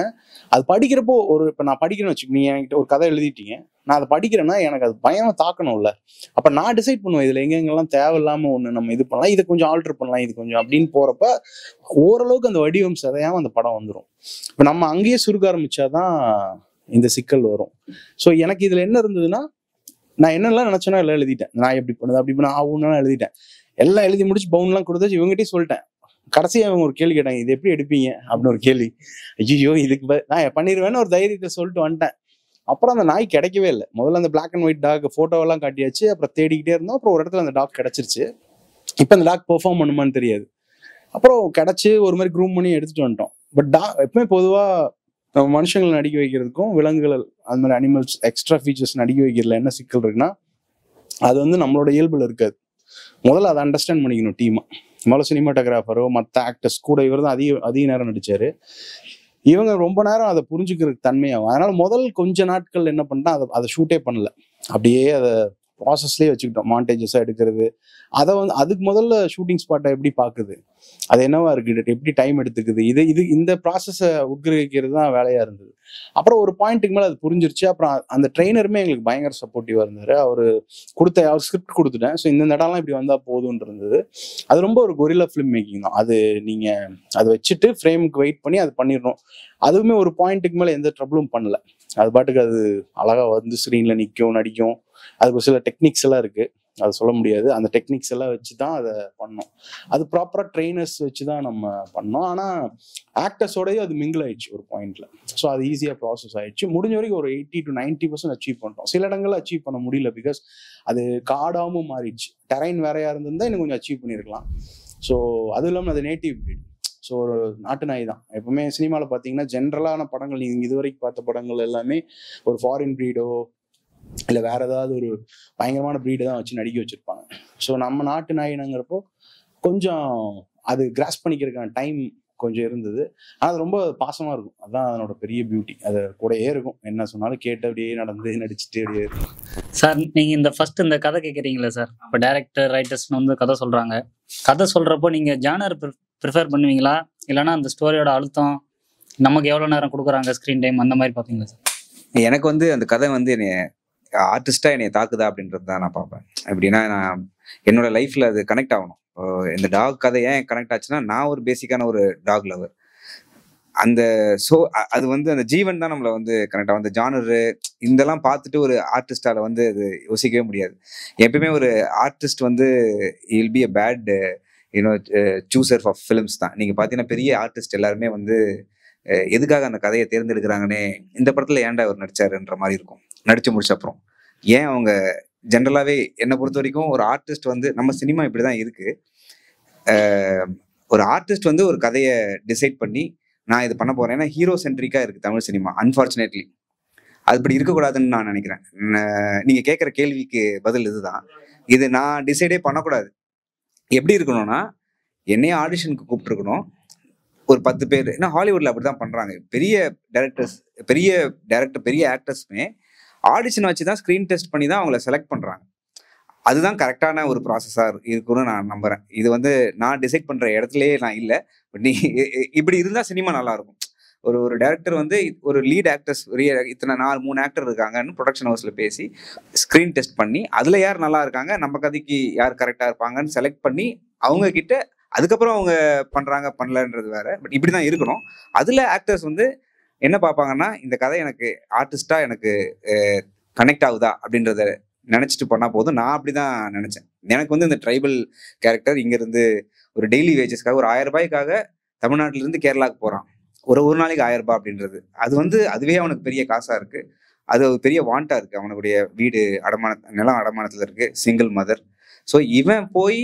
Speaker 1: அது படிக்கிறப்போ இப்ப நான் படிக்கிறேன்னு வச்சுக்கோங்க, நீங்க என்கிட்ட ஒரு கதை எழுதிட்டீங்க, நான் அதை படிக்கிறேன்னா எனக்கு அது பயமா தாக்கணும்ல. அப்ப நான் டிசைட் பண்ணுவேன் இதுல எங்கெங்கெல்லாம் தேவையில்லாம ஒண்ணு நம்ம இது பண்ணலாம், இதை கொஞ்சம் ஆல்டர் பண்ணலாம், இது கொஞ்சம் அப்படின்னு போறப்ப ஓரளவுக்கு அந்த வடிவம் சிதையாம அந்த படம் வந்துடும். இப்ப நம்ம அங்கேயே சுருக்க ஆரம்பிச்சாதான் இந்த சிக்கல் வரும். ஸோ எனக்கு இதுல என்ன இருந்ததுன்னா, நான் என்னெல்லாம் நினைச்சேன்னா எல்லாம் எழுதிட்டேன். நான் எப்படி பண்ணுது அப்படி பண்ண ஆகும்னா எழுதிட்டேன். எல்லாம் எழுதி முடிச்சு பவுன்லாம் கொடுத்தாச்சு. இவங்ககிட்டயும் சொல்லிட்டேன். கடைசியா அவங்க ஒரு கேள்வி கேட்டாங்க, இது எப்படி எடுப்பீங்க அப்படின்னு ஒரு கேள்வி. ஐயோ இதுக்கு நான் பண்ணிடுவேன்னு ஒரு தைரியத்தை சொல்லிட்டு வந்துட்டேன். அப்புறம் அந்த நாய் கிடைக்கவே இல்லை. முதல்ல அந்த பிளாக் அண்ட் ஒயிட் டாக் போட்டோவெல்லாம் காட்டியாச்சு. அப்புறம் தேடிக்கிட்டே இருந்தோம். அப்புறம் ஒரு இடத்துல அந்த டாக் கிடைச்சிருச்சு. இப்போ அந்த டாக் பெர்ஃபார்ம் பண்ணுமான்னு தெரியாது. அப்புறம் கிடைச்சு ஒரு மாதிரி க்ரூம் பண்ணி எடுத்துட்டு வந்துட்டோம். பட் எப்பவுமே பொதுவா நம்ம மனுஷங்களை நடிக்க வைக்கிறதுக்கும் விலங்குகள் அது மாதிரி அனிமல்ஸ் எக்ஸ்ட்ரா ஃபீச்சர்ஸ் நடிக்க வைக்கிறதுல என்ன சிக்கல் இருக்குன்னா, அது வந்து நம்மளோட இயல்புல இருக்காது. முதல்ல அதை அண்டர்ஸ்டாண்ட் பண்ணிக்கணும் டீமா. முதல்ல சினிமாட்டோகிராஃபரோ மற்ற ஆக்டர்ஸ் கூட இவர் தான் அதிக நேரம் நடிச்சாரு. இவங்க ரொம்ப நேரம் அதை புரிஞ்சுக்கிறதுக்கு தன்மையாகும். அதனால முதல் கொஞ்ச நாட்கள் என்ன பண்ணிட்டா அதை ஷூட்டே பண்ணல, அப்படியே அதை ப்ராசஸ்லேயே வச்சுக்கிட்டோம். மாண்டேஜஸாக எடுக்கிறது, அதை வந்து அதுக்கு முதல்ல ஷூட்டிங் ஸ்பாட்டை எப்படி பார்க்குது, அது என்னவா இருக்கு, எப்படி டைம் எடுத்துக்குது, இந்த ப்ராசஸை உட்கிரகிக்கிறது தான் வேலையா இருந்தது. அப்புறம் ஒரு பாயிண்ட்டுக்கு மேலே அது புரிஞ்சிருச்சு. அப்புறம் அந்த ட்ரெயினருமே எங்களுக்கு பயங்கர சப்போர்ட்டிவா இருந்தாரு. அவர் ஸ்கிரிப்ட் கொடுத்துட்டேன், ஸோ இந்த இடம்லாம் இப்படி வந்தா போதும்னு இருந்தது. அது ரொம்ப ஒரு கொரில்லா ஃபிலிம் மேக்கிங் தான். அது நீங்க அதை வச்சுட்டு ஃப்ரேமுக்கு வெயிட் பண்ணி அது பண்ணிடணும். அதுவுமே ஒரு பாயிண்ட்டுக்கு மேலே எந்த ட்ரபிளும் பண்ணல. அது பாட்டுக்கு அது அழகா வந்து ஸ்க்ரீன்ல நிற்கும், நடிக்கும். அதுக்கு சில டெக்னிக்ஸ் எல்லாம் இருக்கு, அது சொல்ல முடியாது. அந்த டெக்னிக்ஸ் எல்லாம் வச்சுதான் அதை பண்ணோம். அது ப்ராப்பரா ட்ரெயினர்ஸ் வச்சுதான் நம்ம பண்ணோம். ஆனா ஆக்டர்ஸோடய அது மிங்கிள் ஆயிடுச்சு ஒரு பாயிண்ட்ல. ஸோ அது ஈஸியா ப்ராசஸ் ஆயிடுச்சு. முடிஞ்ச வரைக்கும் ஒரு 80 to 90% அச்சீவ் பண்ணிட்டோம். சில இடங்கள்ல அச்சீவ் பண்ண முடியல, பிகாஸ் அது காடாவும் மாறிடுச்சு. டெரைன் வேறையா இருந்திருந்தா இன்னும் கொஞ்சம் அச்சீவ் பண்ணிருக்கலாம். ஸோ அது இல்லாமல் அது நேட்டிவ் பிரீட். ஸோ ஒரு நாட்டு நாய் தான். எப்பவுமே சினிமாவில் பார்த்தீங்கன்னா ஜென்ரலான படங்கள், நீங்கள் இதுவரைக்கும் பார்த்த படங்கள் எல்லாமே ஒரு ஃபாரின் ப்ரீடோ இல்லை வேற ஏதாவது ஒரு பயங்கரமான ப்ரீடை தான் வச்சு நடிக்க வச்சிருப்பாங்க. ஸோ நம்ம நாட்டு நாயினங்கிறப்போ கொஞ்சம் அது கிராஸ் பண்ணிக்கிறதுக்கான டைம் கொஞ்சம் இருந்தது. ஆனால் அது ரொம்ப பாசமாக இருக்கும். அதுதான் அதனோட பெரிய பியூட்டி. அது கூடயே இருக்கும், என்ன சொன்னாலும் கேட்டு அப்படியே நடந்து நடிச்சுட்டு அப்படியே இருக்கும்.
Speaker 5: சார் நீங்கள் இந்த கதை கேட்குறீங்களா சார்? இப்போ டேரக்டர் ரைட்டர்ஸ்னு வந்து கதை சொல்கிறாங்க. கதை சொல்கிறப்போ நீங்கள் ஜானர் ப்ரிஃபர் பண்ணுவீங்களா, இல்லைன்னா அந்த ஸ்டோரியோட அழுத்தம், நமக்கு எவ்வளோ நேரம் கொடுக்குறாங்க ஸ்க்ரீன் டைம், அந்த மாதிரி பார்த்தீங்களா சார்?
Speaker 2: எனக்கு வந்து அந்த கதை வந்து ஆர்டிஸ்டா என்னை தாக்குதா அப்படின்றது தான் நான் பார்ப்பேன். எப்படின்னா, நான் என்னோட லைஃப்ல அது கனெக்ட் ஆகணும். இந்த டாக் கதை ஏன் கனெக்ட் ஆச்சுன்னா, நான் ஒரு பேசிக்கான ஒரு டாக் லவர். அந்த அது வந்து அந்த ஜீவன் தான் நம்மளை வந்து கனெக்ட் ஆகும். அந்த ஜானரு இதெல்லாம் பார்த்துட்டு ஒரு ஆர்டிஸ்டால வந்து அது யோசிக்கவே முடியாது. எப்பயுமே ஒரு ஆர்டிஸ்ட் வந்து will be a bad chooser of films தான். நீங்க பார்த்தீங்கன்னா பெரிய ஆர்டிஸ்ட் எல்லாருமே வந்து எதுக்காக அந்த கதையை தேர்ந்தெடுக்கிறாங்கன்னே, இந்த படத்துல ஏன்டா அவர் நடிச்சாருன்ற மாதிரி இருக்கும். நடிச்சு முடிச்ச அப்புறம் ஏன் அவங்க ஜென்ரலாவே என்னை பொறுத்த வரைக்கும் ஒரு ஆர்டிஸ்ட் வந்து, நம்ம சினிமா இப்படிதான் இருக்கு. ஒரு ஆர்டிஸ்ட் வந்து ஒரு கதையை டிசைட் பண்ணி நான் இது பண்ண போறேன். ஏன்னா ஹீரோ சென்ட்ரிக்கா இருக்கு தமிழ் சினிமா, அன்பார்ச்சுனேட்லி. அது இப்படி இருக்கக்கூடாதுன்னு நான் நினைக்கிறேன். நீங்க கேட்குற கேள்விக்கு பதில் இதுதான். இது நான் டிசைடே பண்ணக்கூடாது. எப்படி இருக்கணும்னா, என்னையே ஆடிஷனுக்கு கூப்பிட்டுருக்கணும் ஒரு 10 பேர். ஏன்னா ஹாலிவுட்ல அப்படிதான் பண்றாங்க. பெரிய டைரக்டர் பெரிய ஆக்டர்ஸ்மே ஆடிஷன் வச்சு தான் ஸ்க்ரீன் டெஸ்ட் பண்ணி தான் அவங்கள செலக்ட் பண்றாங்க. அதுதான் கரெக்டான ஒரு ப்ராசஸா இருக்குன்னு நான் நம்புறேன். இது வந்து நான் டிசைட் பண்ற இடத்துலயே நான் இல்லை. பட் நீ இப்படி இருந்தா சினிமா நல்லா இருக்கும். ஒரு டைரக்டர் வந்து ஒரு லீட் ஆக்டர்ஸ் இத்தனை 3 ஆக்டர் இருக்காங்கன்னு ப்ரொடக்ஷன் ஹவுஸ்ல பேசி ஸ்க்ரீன் டெஸ்ட் பண்ணி அதுல யார் நல்லா இருக்காங்க, நம்ம கதைக்கு யார் கரெக்டா இருப்பாங்கன்னு செலக்ட் பண்ணி அவங்க கிட்ட அதுக்கப்புறம் அவங்க பண்றாங்க பண்ணலன்றது வேற. பட் இப்படிதான் இருக்கணும். அதுல ஆக்டர்ஸ் வந்து என்ன பார்ப்பாங்கன்னா, இந்த கதை எனக்கு ஆர்டிஸ்டா எனக்கு கனெக்ட் ஆகுதா அப்படின்றத நினைச்சிட்டு பண்ணா போதும். நான் அப்படிதான் நினைச்சேன். எனக்கு வந்து இந்த ட்ரைபல் கேரக்டர் இங்க இருந்து ஒரு டெய்லி வேஜஸ்க்காக ஒரு 1000 ரூபாய்க்காக தமிழ்நாட்டில இருந்து கேரளாவுக்கு போறான். ஒரு நாளைக்கு 1000 ரூபாய் அப்படின்றது அது வந்து அதுவே அவனுக்கு பெரிய காசா இருக்கு. அது ஒரு பெரிய வாண்டா இருக்கு. அவனுடைய வீடு நிலம் அடமானத்துல இருக்கு, சிங்கிள் மதர். ஸோ இவன் போய்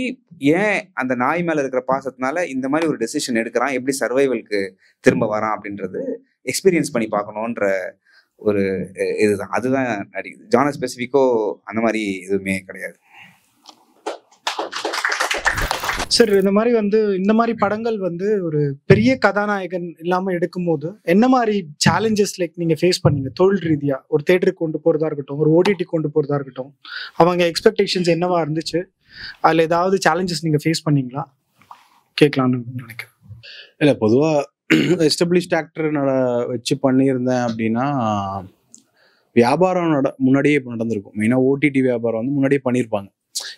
Speaker 2: ஏன் அந்த நாய் மேல இருக்கிற பாசத்தினால இந்த மாதிரி ஒரு டெசிஷன் எடுக்கிறான், எப்படி சர்வைவலுக்கு திரும்ப வரான் அப்படின்றது எக்ஸ்பீரியன்ஸ் பண்ணி பார்க்கணுன்ற ஒரு இதுதான். அதுதான் நடிக்குது. ஜானர் ஸ்பெசிஃபிக்கோ அந்த மாதிரி எதுவுமே கிடையாது.
Speaker 6: சார் இந்த மாதிரி படங்கள் ஒரு பெரிய கதாநாயகன் இல்லாம எடுக்கும்போது என்ன மாதிரி சேலஞ்சஸ் லைக் நீங்க ஃபேஸ் பண்ணீங்க தொழில் ரீதியா? ஒரு தியேட்டருக்கு கொண்டு போறதா இருக்கட்டும், ஒரு ஓடிடி கொண்டு போறதா இருக்கட்டும், அவங்க எக்ஸ்பெக்டேஷன்ஸ் என்னவா இருந்துச்சு? அதுல ஏதாவது சேலஞ்சஸ் நீங்க ஃபேஸ் பண்ணீங்களா கேட்கலாம்னு நினைக்கிறேன்.
Speaker 1: இல்லை, பொதுவாக எஸ்டபிளிஷ்ட் ஆக்டர் வச்சு பண்ணியிருந்தேன் அப்படின்னா வியாபாரம் முன்னாடியே நடந்திருக்கும். மெயினாக ஓடிடி வியாபாரம் முன்னாடியே பண்ணியிருப்பாங்க.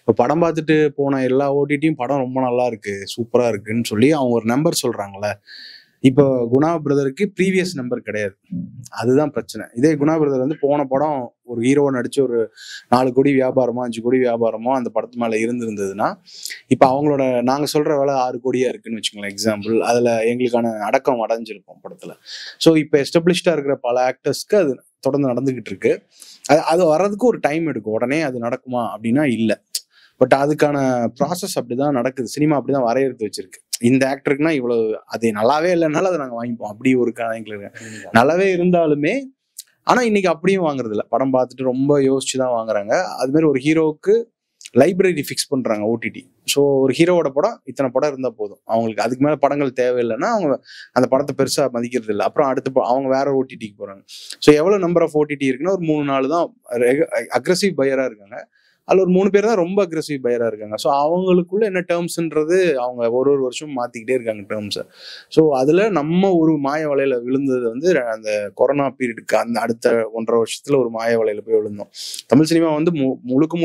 Speaker 1: இப்போ படம் பார்த்துட்டு போன எல்லா ஓடிடியும் படம் ரொம்ப நல்லா இருக்கு, சூப்பராக இருக்குன்னு சொல்லி அவங்க ஒரு நம்பர் சொல்றாங்கல்ல. இப்போ குணா பிரதருக்கு ப்ரீவியஸ் நம்பர் கிடையாது, அதுதான் பிரச்சனை. இதே குணா பிரதர் போன படம் ஒரு ஹீரோவை நடிச்சு ஒரு 4 கோடி வியாபாரமோ 5 கோடி வியாபாரமோ அந்த படத்து மேலே இருந்திருந்ததுன்னா இப்போ அவங்களோட நாங்கள் சொல்ற வேலை 6 கோடியா இருக்குன்னு வச்சுக்கோங்களேன் எக்ஸாம்பிள். அதில் எங்களுக்கான அடக்கம் அடைஞ்சிருக்கும் படத்தில். ஸோ இப்போ எஸ்டபிளிஷ்டாக இருக்கிற பல ஆக்டர்ஸ்க்கு அது தொடர்ந்து நடந்துகிட்டு இருக்கு. அது வர்றதுக்கு ஒரு டைம் எடுக்கும். உடனே அது நடக்குமா அப்படின்னா இல்லை. பட் அதுக்கான ப்ராசஸ் அப்படிதான் நடக்குது. சினிமா அப்படிதான் வரையறுத்து வச்சிருக்கு. இந்த ஆக்டருக்குன்னா இவ்வளவு, அது நல்லாவே இல்லைனாலும் அதை நாங்கள் வாங்கிப்போம். அப்படி ஒரு எங்களுக்கு நல்லாவே இருந்தாலுமே ஆனா இன்னைக்கு அப்படியும் வாங்குறது இல்லை. படம் பார்த்துட்டு ரொம்ப யோசிச்சுதான் வாங்குறாங்க. அது மாதிரி ஒரு ஹீரோவுக்கு லைப்ரரி ஃபிக்ஸ் பண்றாங்க ஓடிடி. ஸோ ஒரு ஹீரோவோட படம் இத்தனை படம் இருந்தா போதும், அவங்களுக்கு அதுக்கு மேல படங்கள் தேவையில்லைன்னா அவங்க அந்த படத்தை பெருசா மதிக்கிறது இல்லை. அப்புறம் அடுத்து அவங்க வேற ஓடிடிக்கு போறாங்க. ஸோ எவ்வளவு நம்பர் ஆஃப் ஓடிடி இருக்குன்னா ஒரு 3-4 தான் அக்ரெசிவ் பையரா இருக்காங்க. அதில் ஒரு 3 பேர் தான் ரொம்ப அக்ரெசிவ் பையரா இருக்காங்க. ஸோ அவங்களுக்குள்ள என்ன டேர்ம்ஸ்ன்றது அவங்க ஒரு வருஷம் மாத்திக்கிட்டே இருக்காங்க டேர்ம்ஸை. ஸோ அதுல நம்ம ஒரு மாய வலையில விழுந்தது அந்த கொரோனா பீரியடுக்கு அந்த அடுத்த 1.5 வருஷத்துல ஒரு மாய வலையில போய் விழுந்தோம். தமிழ் சினிமா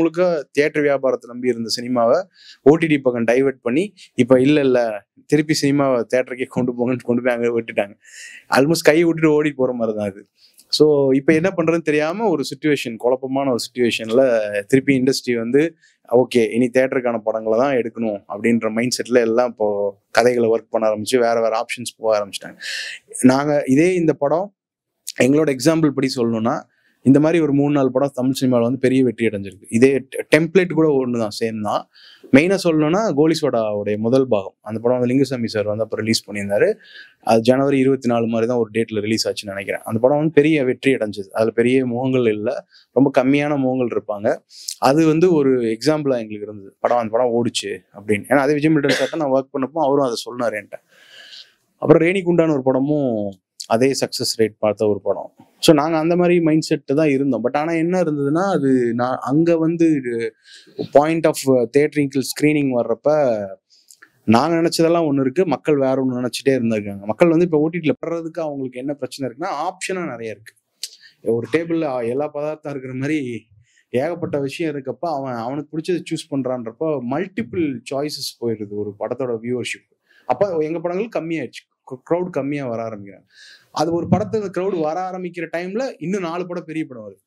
Speaker 1: முழுக்க தியேட்டர் வியாபாரத்தை நம்பி இருந்த சினிமாவை ஓடிடி பக்கம் டைவெர்ட் பண்ணி இப்ப இல்ல திருப்பி சினிமாவை தியேட்டருக்கே கொண்டு போய் அங்கே விட்டுட்டாங்க. ஆல்மோஸ்ட் கை விட்டுட்டு ஓடி போற மாதிரி தான் அது. ஸோ இப்போ என்ன பண்றதுன்னு தெரியாம ஒரு சுச்சுவேஷன், குழப்பமான ஒரு சுச்சுவேஷன்ல திருப்பி இண்டஸ்ட்ரி ஓகே இனி தியேட்டருக்கான படங்களை தான் எடுக்கணும் அப்படின்ற மைண்ட் செட்ல எல்லாம் இப்போ கதைகளை ஒர்க் பண்ண ஆரம்பிச்சு வேற ஆப்ஷன்ஸ் போக ஆரம்பிச்சிட்டாங்க. இதே இந்த படம் எங்களோட எக்ஸாம்பிள் படி சொல்லணும்னா இந்த மாதிரி ஒரு 3-4 படம் தமிழ் சினிமாவில் பெரிய வெற்றி அடைஞ்சிருக்கு. இதே டெம்ப்ளேட் கூட ஒண்ணுதான், சேம் தான். மெயினா சொல்லணும்னா கோலி சோடாவுடைய முதல் பாகம் அந்த படம் லிங்குசாமி சார் அப்போ ரிலீஸ் பண்ணியிருந்தாரு. அது ஜனவரி 24 மாதிரி தான் ஒரு டேட்ல ரிலீஸ் ஆச்சுன்னு நினைக்கிறேன். அந்த படம் பெரிய வெற்றி அடைஞ்சது. அதுல பெரிய முகங்கள் இல்லை, ரொம்ப கம்மியான முகங்கள் இருப்பாங்க. அது ஒரு எக்ஸாம்பிளா எங்களுக்கு இருந்தது. அந்த படம் ஓடிச்சு அப்படின்னு. ஏன்னா அதே விஜய் மில்டன் சார் நான் ஒர்க் பண்ணப்போ அவரும் அதை சொன்னார் என்கிட்ட. அப்புறம் ரேணிகுண்டான ஒரு படமும் அதே சக்சஸ் ரேட் பார்த்த ஒரு படம். ஸோ நாங்கள் அந்த மாதிரி மைண்ட் செட்டு தான் இருந்தோம். பட் ஆனால் என்ன இருந்ததுன்னா அது நான் அங்கே பாயிண்ட் ஆஃப் தியேட்டரிக்கல் ஸ்க்ரீனிங் வர்றப்ப நாங்கள் நினைச்சதெல்லாம் ஒன்று இருக்கு, மக்கள் வேற ஒன்று நினைச்சிட்டே இருந்திருக்காங்க. மக்கள் இப்போ ஓடிடியில் படுறதுக்கு அவங்களுக்கு என்ன பிரச்சனை இருக்குன்னா ஆப்ஷனாக நிறைய இருக்கு. ஒரு டேபிளில் எல்லா பதார்த்தம் இருக்கிற மாதிரி ஏகப்பட்ட விஷயம் இருக்கப்ப அவனுக்கு பிடிச்சதை சூஸ் பண்றான்றப்போ மல்டிபிள் சாய்ஸஸ் போயிடுது ஒரு படத்தோட வியூவர்ஷிப். அப்போ எங்க படங்கள் கம்மியாயிடுச்சு, க்ரௌட் கம்மியா வர ஆரம்பிக்கிறாங்க. அது ஒரு படத்துல க்ரௌட் வர ஆரம்பிக்கிற டைம்ல இன்னும் 4 படம் பெரிய படம் வருது.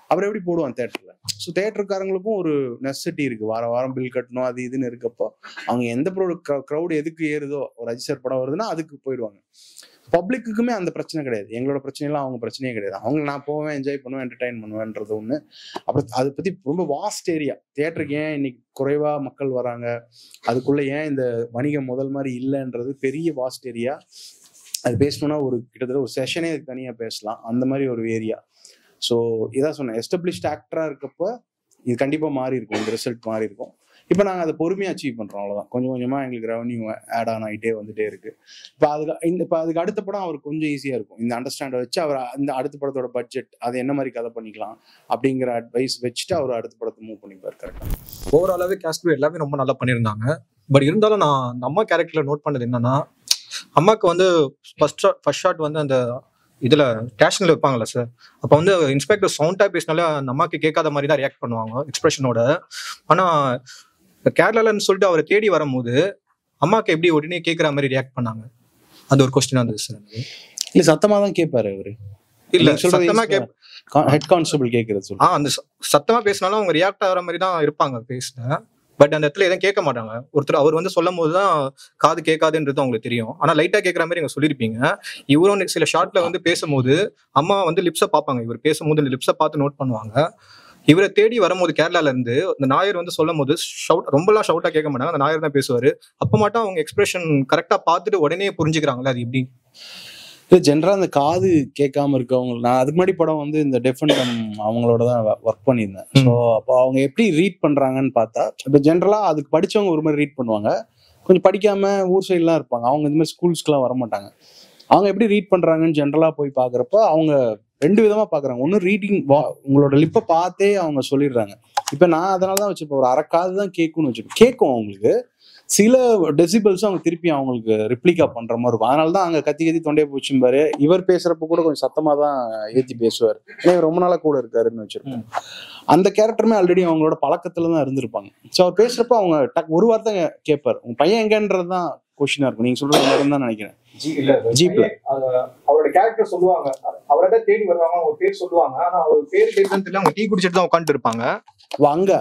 Speaker 1: அப்புறம் எப்படி போடுவான் தியேட்டர்ல? ஸோ தியேட்டருக்காரங்களுக்கும் ஒரு நெசசிட்டி இருக்கு, வாரம் பில் கட்டணும் அது இதுன்னு இருக்கப்போ அவங்க எந்த க்ரௌட் எதுக்கு ஏறுதோ, ஒரு அஜித் சார் படம் வருதுன்னா அதுக்கு போயிடுவாங்க. பப்ளிக்குமே அந்த பிரச்சனை கிடையாது. எங்களோட பிரச்சனைலாம் அவங்க பிரச்சனையே கிடையாது. அவங்க நான் போவேன், என்ஜாய் பண்ணுவேன், என்டர்டைன் பண்ணுவேன்றது ஒண்ணு. அப்புறம் அதை பத்தி ரொம்ப வாஸ்ட் ஏரியா. தியேட்டருக்கு ஏன் இன்னைக்கு குறைவா மக்கள் வராங்க, அதுக்குள்ள ஏன் இந்த வணிகம் முதல் மாதிரி இல்லைன்றது பெரிய வாஸ்ட் ஏரியா. அது பேசணும்னா கிட்டத்தட்ட ஒரு செஷனே தனியா பேசலாம், அந்த மாதிரி ஒரு ஏரியா. ஸோ இதான் சொன்னேன், எஸ்டபிளிஷ்ட் ஆக்டரா இருக்கப்போ இது கண்டிப்பா மாறி இருக்கும், இந்த ரிசல்ட் மாறி இருக்கும். இப்போ நாங்கள் அதை பொறுமையாக அச்சீவ் பண்ணுறோம், அவ்வளோதான். கொஞ்சம் கொஞ்சமாக எங்களுக்கு ரெவன்யூ ஆட் ஆன் ஆகிட்டே வந்துட்டே இருக்கு. இப்போ அதுக்கு அடுத்த படம் அவருக்கு கொஞ்சம் ஈஸியாக இருக்கும். இந்த அண்டர்ஸ்டாண்டை வச்சு அவர் இந்த அடுத்த படத்தோட பட்ஜெட் அது என்ன மாதிரி கதை பண்ணிக்கலாம் அப்படிங்கிற அட்வைஸ் வச்சுட்டு அவர் அடுத்த படத்தை மூவ் பண்ணிப்பார் கரெக்டாக.
Speaker 7: ஓவராலாகவே கேஸ்ட் எல்லாமே ரொம்ப நல்லா பண்ணியிருந்தாங்க. பட் இருந்தாலும் நான் நம்ம கேரக்டரில் நோட் பண்ணது என்னன்னா, அம்மாவுக்கு ஃபர்ஸ்ட் ஷாட் அந்த இதில் ஸ்டேஷனில் வைப்பாங்கல்ல சார், அப்போ இன்ஸ்பெக்டர் சவுண்டாக பேசினாலே அந்த அம்மாவுக்கு கேட்காத மாதிரி தான் ரியாக்ட் பண்ணுவாங்க எக்ஸ்பிரஷனோட. ஆனால் கேரளாலன்னு சொல்லிட்டு அவரை தேடி வரும்போது அம்மாவுக்கு எப்படி உடனே கேட்குற மாதிரி ரியாக்ட் பண்ணாங்க, அது ஒரு கொஸ்டினாக இருந்தது சார்.
Speaker 1: இல்லை சத்தமாக தான் கேட்பாரு அவரு, இல்லை சத்தமாக ஹெட் கான்ஸ்டபிள் கேட்கறது சொல்லி
Speaker 7: அந்த சத்தமாக பேசினாலும் அவங்க ரியாக்ட் ஆகிற மாதிரி தான் இருப்பாங்க பேசினேன். பட் அந்த இடத்துல எதுவும் கேட்க மாட்டாங்க. ஒருத்தர் அவர் சொல்லும் போது தான் காது கேட்காதுன்றது அவங்களுக்கு தெரியும். ஆனால் லைட்டாக கேட்குற மாதிரி நீங்க சொல்லியிருப்பீங்க. இவரும் சில ஷார்ட்ல பேசும்போது அம்மா லிப்ஸை பார்ப்பாங்க, இவர் பேசும்போது லிப்ஸை பார்த்து நோட் பண்ணுவாங்க. இவரை தேடி வரும்போது கேரளால இருந்து அந்த நாயர் வந்து சொல்லும் போது ரொம்பலாம் ஷவுட்டா கேட்க மாட்டாங்க, அந்த நாயர் தான் பேசுவாரு. அப்ப மட்டும் அவங்க எக்ஸ்பிரஷன் கரெக்டா பார்த்துட்டு உடனே புரிஞ்சுக்கிறாங்களா, அது எப்படி?
Speaker 1: இல்லை ஜென்ரலாக அந்த காது கேட்காம இருக்கவங்க, நான் அதுக்கு முன்னாடி படம் வந்து இந்த டெஃப் அண்ட் டம் அவங்களோட தான் ஒர்க் பண்ணியிருந்தேன். ஸோ அப்போ அவங்க எப்படி ரீட் பண்ணுறாங்கன்னு பார்த்தா, இப்போ ஜென்ரலாக அதுக்கு படித்தவங்க ஒரு மாதிரி ரீட் பண்ணுவாங்க, கொஞ்சம் படிக்காம ஊர் சைட்லாம் இருப்பாங்க, அவங்க இந்த மாதிரி ஸ்கூல்ஸ்க்குலாம் வர மாட்டாங்க. அவங்க எப்படி ரீட் பண்ணுறாங்கன்னு ஜென்ரலாக போய் பார்க்குறப்ப அவங்க 2 விதமாக பார்க்குறாங்க. ஒன்று ரீடிங், உங்களோட லிப்பை பார்த்தே அவங்க சொல்லிடுறாங்க. இப்போ நான் அதனால தான் வச்சுப்பேன், ஒரு அரைக்காது தான் கேட்கும்னு வச்சுப்பேன். கேட்கும் அவங்களுக்கு சில டெசிபிள்ஸும் அவங்க திருப்பி அவங்களுக்கு ரிப்ளிகா பண்ற மாதிரி இருக்கும். அதனால தான் அங்கே கத்தி கத்தி தொண்டையை போச்சும்பாரு. இவர் பேசுறப்ப கூட கொஞ்சம் சத்தமாக தான் ஏற்றி பேசுவார், ஏன்னா இவர் ரொம்ப நாளாக கூட இருக்காருன்னு வச்சிருப்பேன். அந்த கேரக்டருமே ஆல்ரெடி அவங்களோட பழக்கத்துல தான் இருந்திருப்பாங்க. ஸோ அவர் பேசுறப்ப அவங்க ஒரு வார்த்தை கேட்பார், உங்க பையன் எங்கன்றது தான் கொஸ்டினா இருக்கும். நீங்க சொல்றது மாதிரி தான் நினைக்கிறேன். ஜீப்ல
Speaker 7: அவரோட கேரக்டர் சொல்லுவாங்க, அவரை தான் தேடி வருவாங்க, அவங்க பேர் சொல்லுவாங்க, ஆனா அவர் பேர் கேட்கறதுன்னு தெரியல, அவங்க டீ குடிச்சிட்டு தான் உட்காந்துட்டு இருப்பாங்க.
Speaker 1: அங்க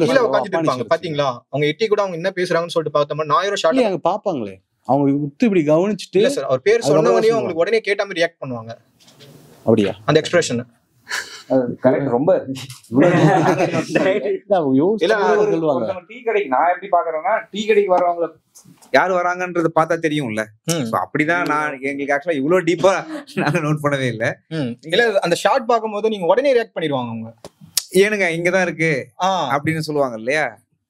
Speaker 7: கீழே உட்காந்துட்டு இருப்பாங்க பாத்தீங்களா, அவங்க எட்டி கூட அவங்க என்ன பேசுறாங்கன்னு சொல்லிட்டு பார்த்தோம்னா நாயரும் ஷார்ட்
Speaker 1: அங்க பாப்பாங்களே, அவங்க விட்டு இப்படி கவனிச்சுட்டு
Speaker 7: இல்ல சார், அவர் பேர் சொன்னவனையும் அவங்களுக்கு உடனே கேட்ட மாதிரி ரியாக்ட் பண்ணுவாங்க.
Speaker 1: அப்படியா?
Speaker 7: அந்த எக்ஸ்பிரஷன்
Speaker 2: ரொம்ப டீ கடைக்கு நான் எப்படி பாக்குறேன்னா, டீ கடைக்கு வரவங்க யாரு வராங்கன்றது பார்த்தா தெரியும்ல. அப்படிதான் நான் எங்களுக்கு ஆக்சுவலா இவ்வளவு டீப்பா நாங்க நோட் பண்ணவே இல்லை.
Speaker 7: இல்ல அந்த ஷார்ட் பார்க்கும்போது நீங்க உடனே ரியாக்ட் பண்ணிடுவாங்க அவங்க,
Speaker 2: ஏனுங்க இங்கதான் இருக்கு அப்படின்னு சொல்லுவாங்க இல்லையா,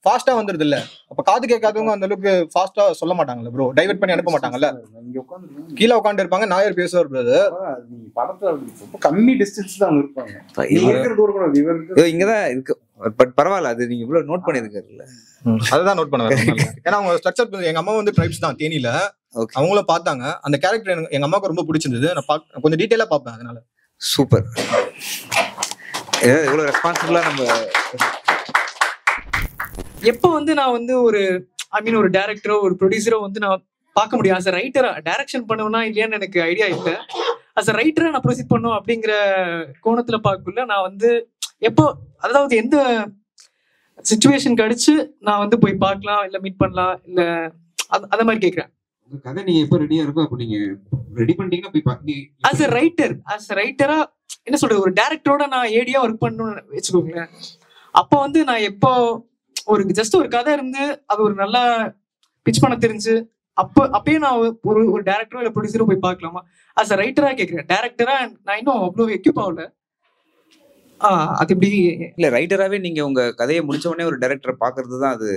Speaker 7: ஃபாஸ்டா வந்துருது இல்ல. அப்ப காது கேட்காதவங்க அந்த அளவுக்கு ஃபாஸ்டா சொல்ல மாட்டாங்கல்ல ப்ரோ, டைவர்ட் பண்ணி அனுப்ப மாட்டாங்கல்ல. கீழே உட்காந்து இருப்பாங்க, நாயர் பேசுவார் பிரதர்.
Speaker 1: படத்துல கம்மி டிஸ்டன்ஸ் தான் இருப்பாங்க,
Speaker 2: இங்கதான் இருக்கு. பட் பரவாயில்ல, அது நீங்க இவ்வளவு நோட் பண்ணிருக்காருல்ல,
Speaker 7: அதுதான் நோட் பண்ணுவேன். ஏன்னா அவங்க ஸ்ட்ரக்சர், எங்க அம்மா வந்து ட்ரைப்ஸ் தான் தேனியில, அவங்கள பார்த்தாங்க. அந்த கேரக்டர் எங்க அம்மாவுக்கு ரொம்ப பிடிச்சிருந்தது, நான் கொஞ்சம் டீட்டெயிலா பார்ப்பேன். அதனால
Speaker 2: சூப்பர். இவ்வளவு ரெஸ்பான்சிபிளா நம்ம
Speaker 8: எப்போ வந்து நான் வந்து ஒரு ஒரு டைரக்டரோ ஒரு ப்ரொடியூசரோ வந்து நான் பார்க்க முடியும். அஸ் அ ரைட்டரா டைரக்ஷன் பண்ணுவேன்னா இல்லையான்னு எனக்கு ஐடியா இல்லை. அஸ் அ ரைட்டரா நான் ப்ரொசீட் பண்ணும் அப்படிங்கிற கோணத்துல பார்க்கல. நான் வந்து எப்போ, அதாவது எந்த சிச்சுவேஷன் கழிச்சு நான் வந்து போய் பார்க்கலாம், இல்லை மீட் பண்ணலாம், இல்லை அந்த மாதிரி கேட்குறேன்.
Speaker 9: கதை நீங்க எப்போ ரெடியா இருக்கோ அப்போ நீங்க ரெடி பண்ணிட்டீங்கன்னா போய் பார்க்க.
Speaker 8: அஸ் அ ரைட்டரா என்ன சொல்றது, ஒரு டைரக்டரோட நான் ஏடியா ஒர்க் பண்ணணும்னு வச்சுக்கோங்களேன். அப்போ வந்து நான் எப்போ ஜஸ்ட் ஒரு கதை இருந்து அது ஒரு நல்லா பிச் பண்ண தெரிஞ்சு அப்பயே நான் ஒரு டைரக்டரோ இல்லை ப்ரொடியூசரோ போய் பார்க்கலாமா? அஸ் அ ரைட்டரா கேட்குறேன். டைரக்டரா நான் இன்னும் அவ்வளோ எக்யூப் ஆகல. அது எப்படி
Speaker 2: இல்ல, ரைட்டராகவே நீங்க உங்க கதையை முடிச்ச உடனே ஒரு டைரக்டரை பார்க்கறது தான் அது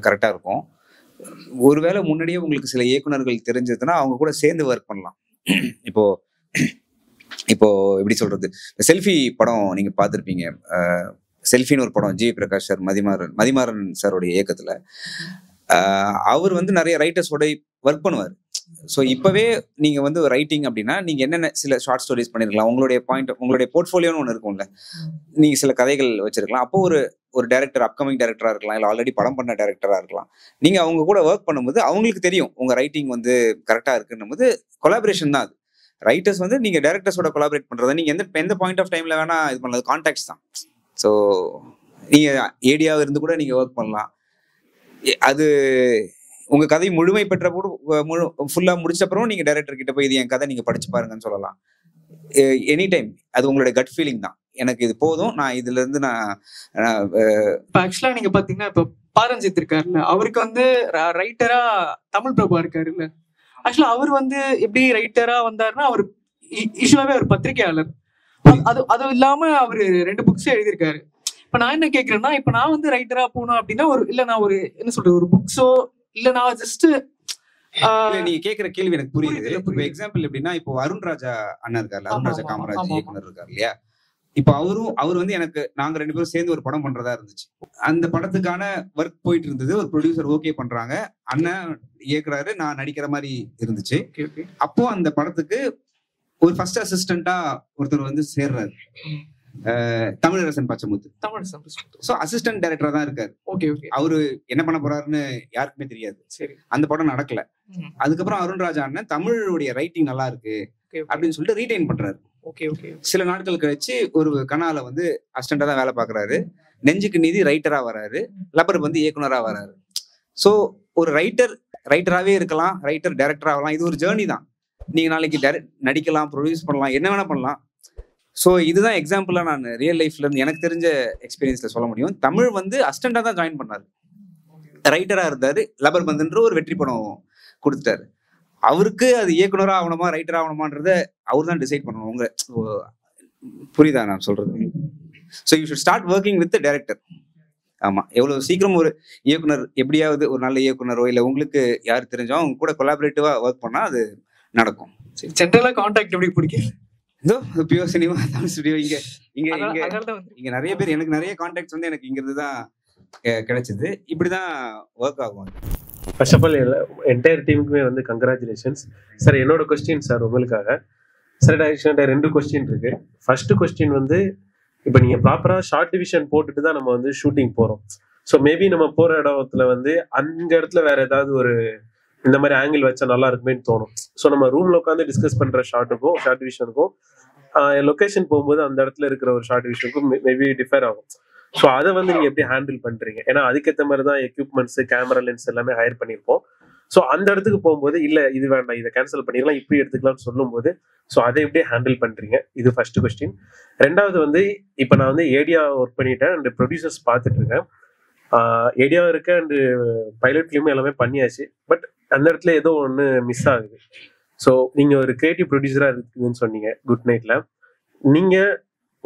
Speaker 2: கரெக்டா இருக்கும். ஒருவேளை முன்னாடியே உங்களுக்கு சில இயக்குனர்கள் தெரிஞ்சதுன்னா அவங்க கூட சேர்ந்து ஒர்க் பண்ணலாம். இப்போ எப்படி சொல்றது, செல்ஃபி படம் நீங்க பார்த்துருப்பீங்க. செல்ஃபின்னு ஒரு படம், ஜி பிரகாஷ் சார், மதிமாறன் சாரோடைய இயக்கத்துல. அவர் வந்து நிறைய ரைட்டர்ஸோட ஒர்க் பண்ணுவார். ஸோ இப்பவே நீங்க வந்து ரைட்டிங் அப்படின்னா நீங்க என்னென்ன சில ஷார்ட் ஸ்டோரிஸ் பண்ணிருக்கலாம், உங்களுடைய போர்ட்ஃபோலியோன்னு ஒன்று இருக்கும்ல, நீங்க சில கதைகள் வச்சிருக்கலாம். அப்போ ஒரு டைரக்டர், அப்கமிங் டைரக்டரா இருக்கலாம், இல்லை ஆல்ரெடி படம் பண்ண டைரக்டரா இருக்கலாம், நீங்க அவங்க கூட ஒர்க் பண்ணும்போது அவங்களுக்கு தெரியும் உங்க ரைட்டிங் வந்து கரெக்டா இருக்குன்னும் போது கொலாபரேஷன் தான் அது. ரைட்டர்ஸ் வந்து நீங்க டைரக்டர்ஸோட கொலாபரேட் பண்றதை நீங்க எந்த பாயிண்ட் ஆஃப் டைம்ல வேணா இது பண்ணலாம், கான்டாக்ட்ஸ் தான். ஸோ நீங்க ஏடியாவை இருந்து கூட நீங்க ஒர்க் பண்ணலாம். அது உங்க கதை முழுமை பெற்ற போது ஃபுல்லா முடிச்சப்பறம் நீங்க டைரக்டர் கிட்ட போய் இது என் கதை நீங்க படிச்சு பாருங்கன்னு சொல்லலாம். எனி டைம் அது உங்களுடைய கட் ஃபீலிங் தான், எனக்கு இது போதும், நான் இதுல இருந்து நான்
Speaker 8: ஆக்சுவலா நீங்க பாத்தீங்கன்னா இப்ப பாரஞ்சித் இருக்காருல்ல, அவருக்கு வந்து ரைட்டரா தமிழ் பிரபா இருக்காருல்ல. ஆக்சுவலா அவர் வந்து எப்படி ரைட்டரா வந்தாருன்னா, அவர் யூஸ்வலாவே ஒரு பத்திரிகையாளர். அது இல்லாம அவரு 2 புக்ஸ் எழுதியிருக்காரு. இப்ப நான் என்ன கேக்குறேன்னா, இப்ப நான் வந்து ரைட்டரா போனோம் அப்படின்னா நான் ஒரு என்ன சொல்றது, ஒரு புக்ஸோ இல்ல நான் ஜஸ்ட்
Speaker 2: நீங்க கேக்குற கேள்வி எனக்கு புரியுது. இப்போ எக்ஸாம்பிள் எப்படின்னா, இப்போ அருண்ராஜா அண்ணா இருக்காரு, அருண்ராஜா காமராஜ் இயக்குனர் இருக்காரு இல்லையா. இப்போ அவர் வந்து எனக்கு நாங்க 2 பேரும் சேர்ந்து ஒரு படம் பண்றதா இருந்துச்சு. அந்த படத்துக்கான ஒர்க் போயிட்டு இருந்தது. ஒரு ப்ரொடியூசர் ஓகே பண்றாங்க, அண்ணன் இயக்குறாரு, நான் நடிக்கிற மாதிரி இருந்துச்சு. அப்போ அந்த படத்துக்கு ஒரு ஃபர்ஸ்ட் அசிஸ்டண்டா ஒருத்தர் வந்து சேர்றாரு, தமிழரசன் பச்சைமுத்து. சோ அசிஸ்டன்ட் டைரக்டரா தான் இருக்காரு. அவரு என்ன பண்ண போறாருன்னு யாருக்குமே தெரியாது. அந்த படம் நடக்கல. அதுக்கப்புறம் அருண்ராஜா அண்ணன் தமிழுடைய ரைட்டிங் நல்லா இருக்கு அப்படின்னு சொல்லிட்டு ரீடைன் பண்றாரு. சில நாட்கள் கழிச்சு ஒரு கனால வந்து அசிஸ்டண்டா தான் வேலை பாக்குறாரு. நெஞ்சுக்கு நீதி ரைட்டரா வராரு, லப்பர் வந்து இயக்குனரா வராரு. சோ ஒரு ரைட்டராவே இருக்கலாம், ரைட்டர் டைரக்டர் ஆகலாம். இது ஒரு ஜேர்னி தான். நீங்க நாளைக்கு நடிக்கலாம், ப்ரொடியூஸ் பண்ணலாம், என்ன வேணா பண்ணலாம். ஸோ இதுதான் எக்ஸாம்பிளாக நான் ரியல் லைஃப்ல இருந்து எனக்கு தெரிஞ்ச எக்ஸ்பீரியன்ஸ்ல சொல்ல முடியும். தமிழ் வந்து அசிஸ்டண்டாக தான் ஜாயின் பண்ணாரு, ரைட்டராக இருந்தார். லபர் பந்துன்ற ஒரு வெற்றி படம் கொடுத்துட்டாரு. அவருக்கு அது இயக்குனராக ஆகணுமா ரைட்டர் ஆகணுமான்றத அவர் தான் டிசைட் பண்ணணும். உங்க புரியுதா நான் சொல்றது? So you should start working with director. ஆமாம், எவ்வளோ சீக்கிரம் ஒரு இயக்குனர் எப்படியாவது ஒரு நல்ல இயக்குனரோ இல்லை உங்களுக்கு யார் தெரிஞ்சோ அவங்க கூட கொலாபரேட்டிவாக ஒர்க் பண்ணால் அது நடக்கும்.
Speaker 8: சரி, ஜென்ரலாக கான்டாக்ட் எப்படி பிடிக்கும்?
Speaker 2: இதோ பியூர் சினிமா தமிழ் ஸ்டுடியோ இங்கே இங்கே இங்கே இங்கே நிறைய பேர், எனக்கு நிறைய கான்டாக்ட்ஸ் வந்து எனக்கு இங்கிருந்து தான் கிடைச்சிது. இப்படி தான் ஒர்க் ஆகும்.
Speaker 10: ஃபர்ஸ்ட் ஆஃப் ஆல் என்டையர் டீமுக்குமே வந்து கங்க்ராச்சுலேஷன்ஸ் சார். என்னோட கொஸ்டின் சார் உங்களுக்காக சார். ஆக்சுவலாக 2 கொஸ்டின் இருக்கு. ஃபர்ஸ்ட் கொஸ்டின் வந்து இப்போ நீங்கள் ப்ராப்பராக ஷார்ட் டிவிஷன் போட்டுட்டு தான் நம்ம வந்து ஷூட்டிங் போகிறோம். ஸோ மேபி நம்ம போகிற இடத்துல வந்து அந்த இடத்துல வேற ஏதாவது ஒரு இந்த மாதிரி ஆங்கிள் வச்சா நல்லா இருக்குமேன்னு தோணும். ஸோ நம்ம ரூம்ல உட்காந்து டிஸ்கஸ் பண்ணுற ஷார்ட்டுக்கும் ஷார்ட் டிவிஷனுக்கும் லொக்கேஷன் போகும்போது அந்த இடத்துல இருக்கிற ஒரு ஷார்ட் டிவிஷனுக்கும் மேபி டிஃபர் ஆகும். ஸோ அதை வந்து நீங்கள் எப்படி ஹேண்டில் பண்ணுறீங்க? ஏன்னா அதுக்கேற்ற மாதிரி தான் எக்யூப்மெண்ட்ஸ், கேமரா லென்ஸ் எல்லாமே ஹையர் பண்ணியிருப்போம். ஸோ அந்த இடத்துக்கு போகும்போது இல்லை இது வேண்டாம், இதை கேன்சல் பண்ணிடலாம், இப்படி எடுத்துக்கலாம்னு சொல்லும்போது ஸோ அதை எப்படி ஹேண்டில் பண்ணுறீங்க? இது ஃபர்ஸ்ட் கொஸ்டின். 2வது வந்து இப்போ நான் வந்து ஏடியா ஒர்க் பண்ணிட்டேன் அண்ட் ப்ரொடியூசர்ஸ் பார்த்துட்டு இருக்கேன். ஏடியா இருக்கேன் அண்டு பைலட் ஃபிலிம் எல்லாமே பண்ணியாச்சு. பட் அந்த இடத்துல ஏதோ ஒன்று மிஸ் ஆகுது. ஸோ நீங்கள் ஒரு கிரியேட்டிவ் ப்ரொடியூசராக இருக்குதுன்னு சொன்னீங்க குட் நைட்டில். நீங்கள்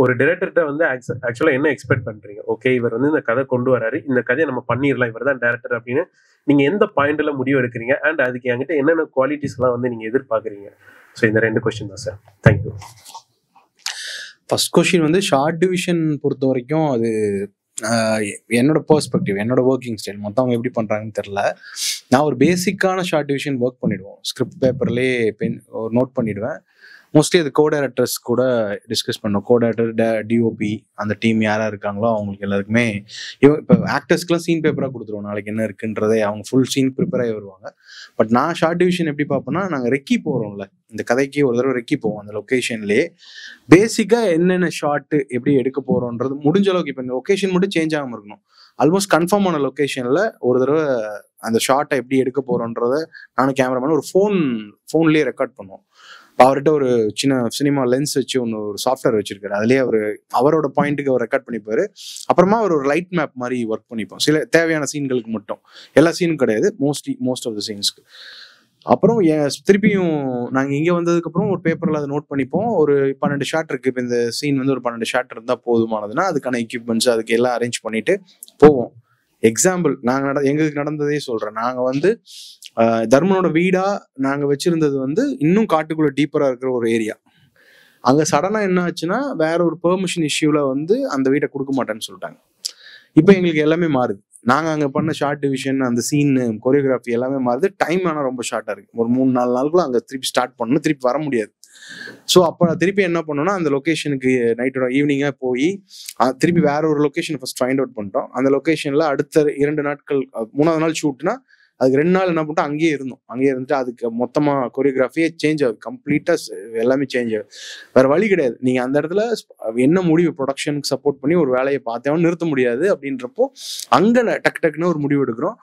Speaker 10: ஒரு டைரக்டர்கிட்ட வந்து ஆக்சுவலாக என்ன எக்ஸ்பெக்ட் பண்ணுறீங்க? ஓகே, இவர் வந்து இந்த கதை கொண்டு வராரு, இந்த கதையை நம்ம பண்ணிடலாம், இவர் தான் டைரக்டர் அப்படின்னு நீங்கள் எந்த பாயிண்ட்ல முடிவு எடுக்கிறீங்க? அண்ட் அதுக்கு என்கிட்ட என்னென்ன குவாலிட்டிஸ்லாம் வந்து நீங்கள் எதிர்பார்க்குறீங்க? ஸோ இந்த 2 கொஸ்டின் தான் சார். தேங்க்யூ.
Speaker 1: ஃபர்ஸ்ட் கொஸ்டின் வந்து ஷார்ட் டிவிஷன் பொறுத்த வரைக்கும் அது என்னோட பெர்ஸ்பெக்டிவ், என்னோட ஒர்க்கிங் ஸ்டைல். மொத்தவங்க எப்படி பண்ணுறாங்கன்னு தெரில. நான் ஒரு பேசிக்கான ஷார்ட் டிவிஷன் ஒர்க் பண்ணிவிடுவோம். ஸ்கிரிப்ட் பேப்பர்லேயே ஒரு நோட் பண்ணிவிடுவேன். மோஸ்ட்லி அது கோ டைரக்டர்ஸ் கூட டிஸ்கஸ் பண்ணுவோம். கோ டைரக்டர், டிஓபி, அந்த டீம் யாராக இருக்காங்களோ அவங்களுக்கு எல்லாருக்குமே இப்போ ஆக்டர்ஸ்க்குலாம் சீன் பேப்பராக கொடுத்துருவோம். நாளைக்கு என்ன இருக்குன்றதே அவங்க ஃபுல் சீன் ப்ரிப்பேராகி வருவாங்க. பட் நான் ஷார்ட் டிவிஷன் எப்படி பார்ப்பேன்னா, நாங்கள் ரெக்கி போகிறோம்ல, இந்த கதைக்கு ஒரு தடவை ரெக்கி போவோம். அந்த லொக்கேஷன்லேயே பேசிக்காக என்னென்ன ஷார்ட்டு எப்படி எடுக்க போகிறோன்றது முடிஞ்ச அளவுக்கு. இப்போ இந்த லொக்கேஷன் மட்டும் சேஞ்ச் ஆகாமல் இருக்கணும். ஆல்மோஸ்ட் கன்ஃபார்ம் ஆன லொக்கேஷனில் ஒரு தடவை அந்த ஷார்ட்டை எப்படி எடுக்க போகிறோன்றத நானும் கேமராமேன் ஒரு ஃபோன்லேயே ரெக்கார்ட் பண்ணுவோம். அவர்கிட்ட ஒரு சின்ன சினிமா லென்ஸ் வச்சு ஒரு சாஃப்ட்வேர் வச்சிருக்காரு. அதுலேயே அவரோட பாயிண்ட்டுக்கு அவர் ரெக்கார்ட் பண்ணிப்பாரு. அப்புறமா ஒரு லைட் மேப் மாதிரி ஒர்க் பண்ணிப்போம். சில தேவையான சீன்களுக்கு மட்டும், எல்லா சீனும் கிடையாது, மோஸ்ட் ஆஃப் த சீன்ஸ்க்கு. அப்புறம் திருப்பியும் நாங்கள் இங்கே வந்ததுக்கப்புறம் ஒரு பேப்பரில் அதை நோட் பண்ணிப்போம். ஒரு 12 ஷாட் இருக்குது. இப்போ இந்த சீன் வந்து ஒரு 12 ஷாட் இருந்தால் போதுமானதுன்னா அதுக்கான எக்யூப்மெண்ட்ஸ் அதுக்கு எல்லாம் அரேஞ்ச் பண்ணிட்டு போவோம். எக்ஸாம்பிள் எங்களுக்கு நடந்ததே சொல்கிறேன். நாங்கள் வந்து தர்மனோட வீடா நாங்கள் வச்சிருந்தது வந்து இன்னும் காட்டுக்குள்ள டீப்பராக இருக்கிற ஒரு ஏரியா. அங்கே சடனாக என்ன ஆச்சுன்னா வேற ஒரு பெர்மிஷன் இஷ்யூவில் வந்து அந்த வீட்டை கொடுக்க மாட்டேன்னு சொல்லிட்டாங்க. இப்போ எங்களுக்கு எல்லாமே மாறுது. நாங்கள் அங்கே பண்ண ஷார்ட் டிவிஷன், அந்த சீனு, கொரியோகிராஃபி எல்லாமே மாறுது. டைம் ஆனால் ரொம்ப ஷார்ட்டாக இருக்குது. ஒரு 3-4 நாளுக்குள்ள அங்கே திருப்பி ஸ்டார்ட் பண்ணணும், திருப்பி வர முடியாது. ஸோ அப்போ திருப்பி என்ன பண்ணோம்னா அந்த லொக்கேஷனுக்கு நைட்டோட ஈவினிங்காக போய் திருப்பி வேற ஒரு லொக்கேஷனை ஃபர்ஸ்ட் ஃபைண்ட் அவுட் பண்ணிட்டோம். அந்த லொக்கேஷனில் அடுத்த 2 நாட்கள், 3வது நாள் ஷூட்னா அதுக்கு 2 நாள் என்ன பண்ணிட்டோம், அங்கேயே இருந்தோம். அங்கேயே இருந்துட்டு அதுக்கு மொத்தமாக கொரியோகிராஃபியே சேஞ்ச் ஆகுது, கம்ப்ளீட்டாக எல்லாமே சேஞ்ச் ஆகுது. வேறு வழி கிடையாது. நீங்கள் அந்த இடத்துல என்ன முடிவு, ப்ரொடக்ஷனுக்கு சப்போர்ட் பண்ணி ஒரு வேலையை பார்த்தேன் நிறுத்த முடியாது. அப்படின்றப்போ அங்கே டக்குன்னு ஒரு முடிவு எடுக்கிறோம்.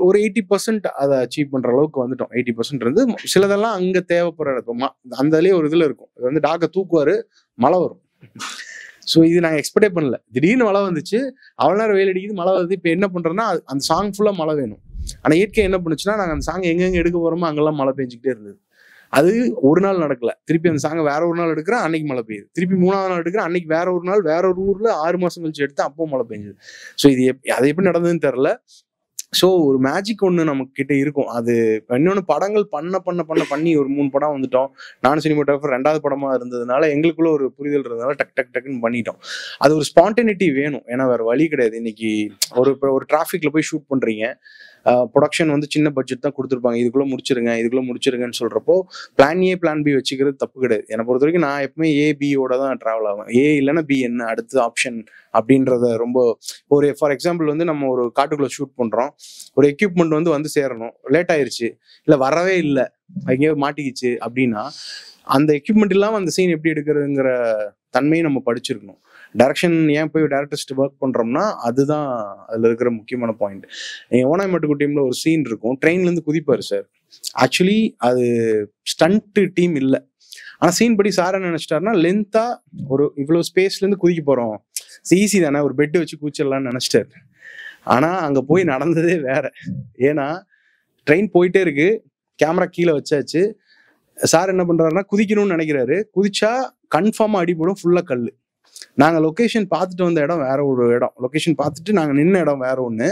Speaker 1: ஒரு 80% அதை அச்சீவ் பண்ணுற அளவுக்கு வந்துட்டோம். 80% இருந்து சிலதெல்லாம் அங்கே தேவைப்படுற இருக்கும். அந்தலேயே ஒரு இதில் இருக்கும். அது வந்து டாக்கை தூக்குவார், மழை வரும். ஸோ இது நாங்கள் எக்ஸ்பெக்டே பண்ணல. திடீர்னு மழை வந்துச்சு, அவ்வளோ நேரம் வெயில் அடிக்குது, மழை வருது. இப்போ என்ன பண்ணுறோன்னா அந்த சாங் ஃபுல்லாக மழை வேணும். ஆனால் இயற்கை என்ன பண்ணுச்சுன்னா நாங்கள் அந்த சாங் எங்கெங்கே எடுக்க போகிறோமோ அங்கெல்லாம் மழை பெஞ்சிக்கிட்டே இருந்தது. அது ஒரு நாள் நடக்கல. திருப்பி அந்த சாங்கை வேற ஒரு நாள் எடுக்கிறேன், அன்னைக்கு மழை பெய்யுது. திருப்பி 3வது நாள் எடுக்கிறேன், அன்னைக்கு வேற ஒரு நாள் வேற ஒரு ஊரில் 6 மாதம் கழிச்சு எடுத்து அப்போ மழை பெஞ்சுது. ஸோ இது அது எப்படி நடந்ததுன்னு தெரில. ஸோ ஒரு மேஜிக் ஒன்று நம்ம கிட்ட இருக்கும். அது இன்னொன்று படங்கள் பண்ணி ஒரு 3 படம் வந்துட்டோம். நானும் சினிமாட்டோகிராஃபர் 2வது படமாக இருந்ததுனால எங்களுக்குள்ள ஒரு புரிதல் இருந்ததுனால டக்குன்னு பண்ணிட்டோம். அது ஒரு ஸ்பான்டெனிட்டி வேணும். ஏன்னா வேற வழி கிடையாது. இன்னைக்கு ஒரு டிராஃபிக்ல போய் ஷூட் பண்றீங்க, ப்ரொடக்ஷன் வந்து சின்ன பட்ஜெட் தான் கொடுத்துருப்பாங்க, இதுக்குள்ள முடிச்சிருங்கன்னு சொல்றப்போ பிளான் ஏ பிளான் பி வச்சுக்கிறது தப்பு கிடையாது. என்னை பொறுத்த வரைக்கும் நான் எப்பவுமே ஏபியோட தான் டிராவல் ஆகும். ஏ இல்லைன்னா பி என்ன அடுத்த ஆப்ஷன் அப்படின்றத ரொம்ப ஒரு ஃபார் எக்ஸாம்பிள் வந்து நம்ம ஒரு காட்டுக்குள்ள ஷூட் பண்றோம், ஒரு எக்யூப்மெண்ட் வந்து சேரணும், லேட் ஆயிருச்சு, இல்லை வரவே இல்லை, எங்கேயோ மாட்டிக்கிச்சு அப்படின்னா அந்த எக்யூப்மெண்ட் இல்லாமல் அந்த சீன் எப்படி எடுக்கிறதுங்கிற தன்மையை நம்ம படிச்சிருக்கணும். டைரக்ஷன் ஏன் போய் டேரக்டர்ஸ்ட் ஒர்க் பண்ணுறோம்னா அதுதான் அதில் இருக்கிற முக்கியமான பாயிண்ட். ஓனாய்மட்டுக்கு டீமில் ஒரு சீன் இருக்கும், ட்ரெயின்லேருந்து குதிப்பார் சார். ஆக்சுவலி அது ஸ்டண்ட் டீம் இல்லை, ஆனால் சீன் படி சார் என்ன நினச்சிட்டாருன்னா லென்த்தாக ஒரு இவ்வளோ ஸ்பேஸ்லேருந்து குதிக்க போகிறோம், ஈஸி தானே, ஒரு பெட்டு வச்சு குதிச்சிடலான்னு நினச்சிட்டாரு. ஆனால் அங்கே போய் நடந்ததே வேற. ஏன்னா ட்ரெயின் போயிட்டே இருக்கு, கேமரா கீழே வச்சாச்சு, சார் என்ன பண்ணுறாருன்னா குதிக்கணும்னு நினைக்கிறாரு, குதிச்சா கன்ஃபார்மாக அடிபடும், ஃபுல்லாக கல். நாங்கள் லொக்கேஷன் பார்த்துட்டு வந்த இடம் வேற ஒரு இடம், லொக்கேஷன் பார்த்துட்டு நாங்கள் நின்ன இடம் வேற ஒன்று,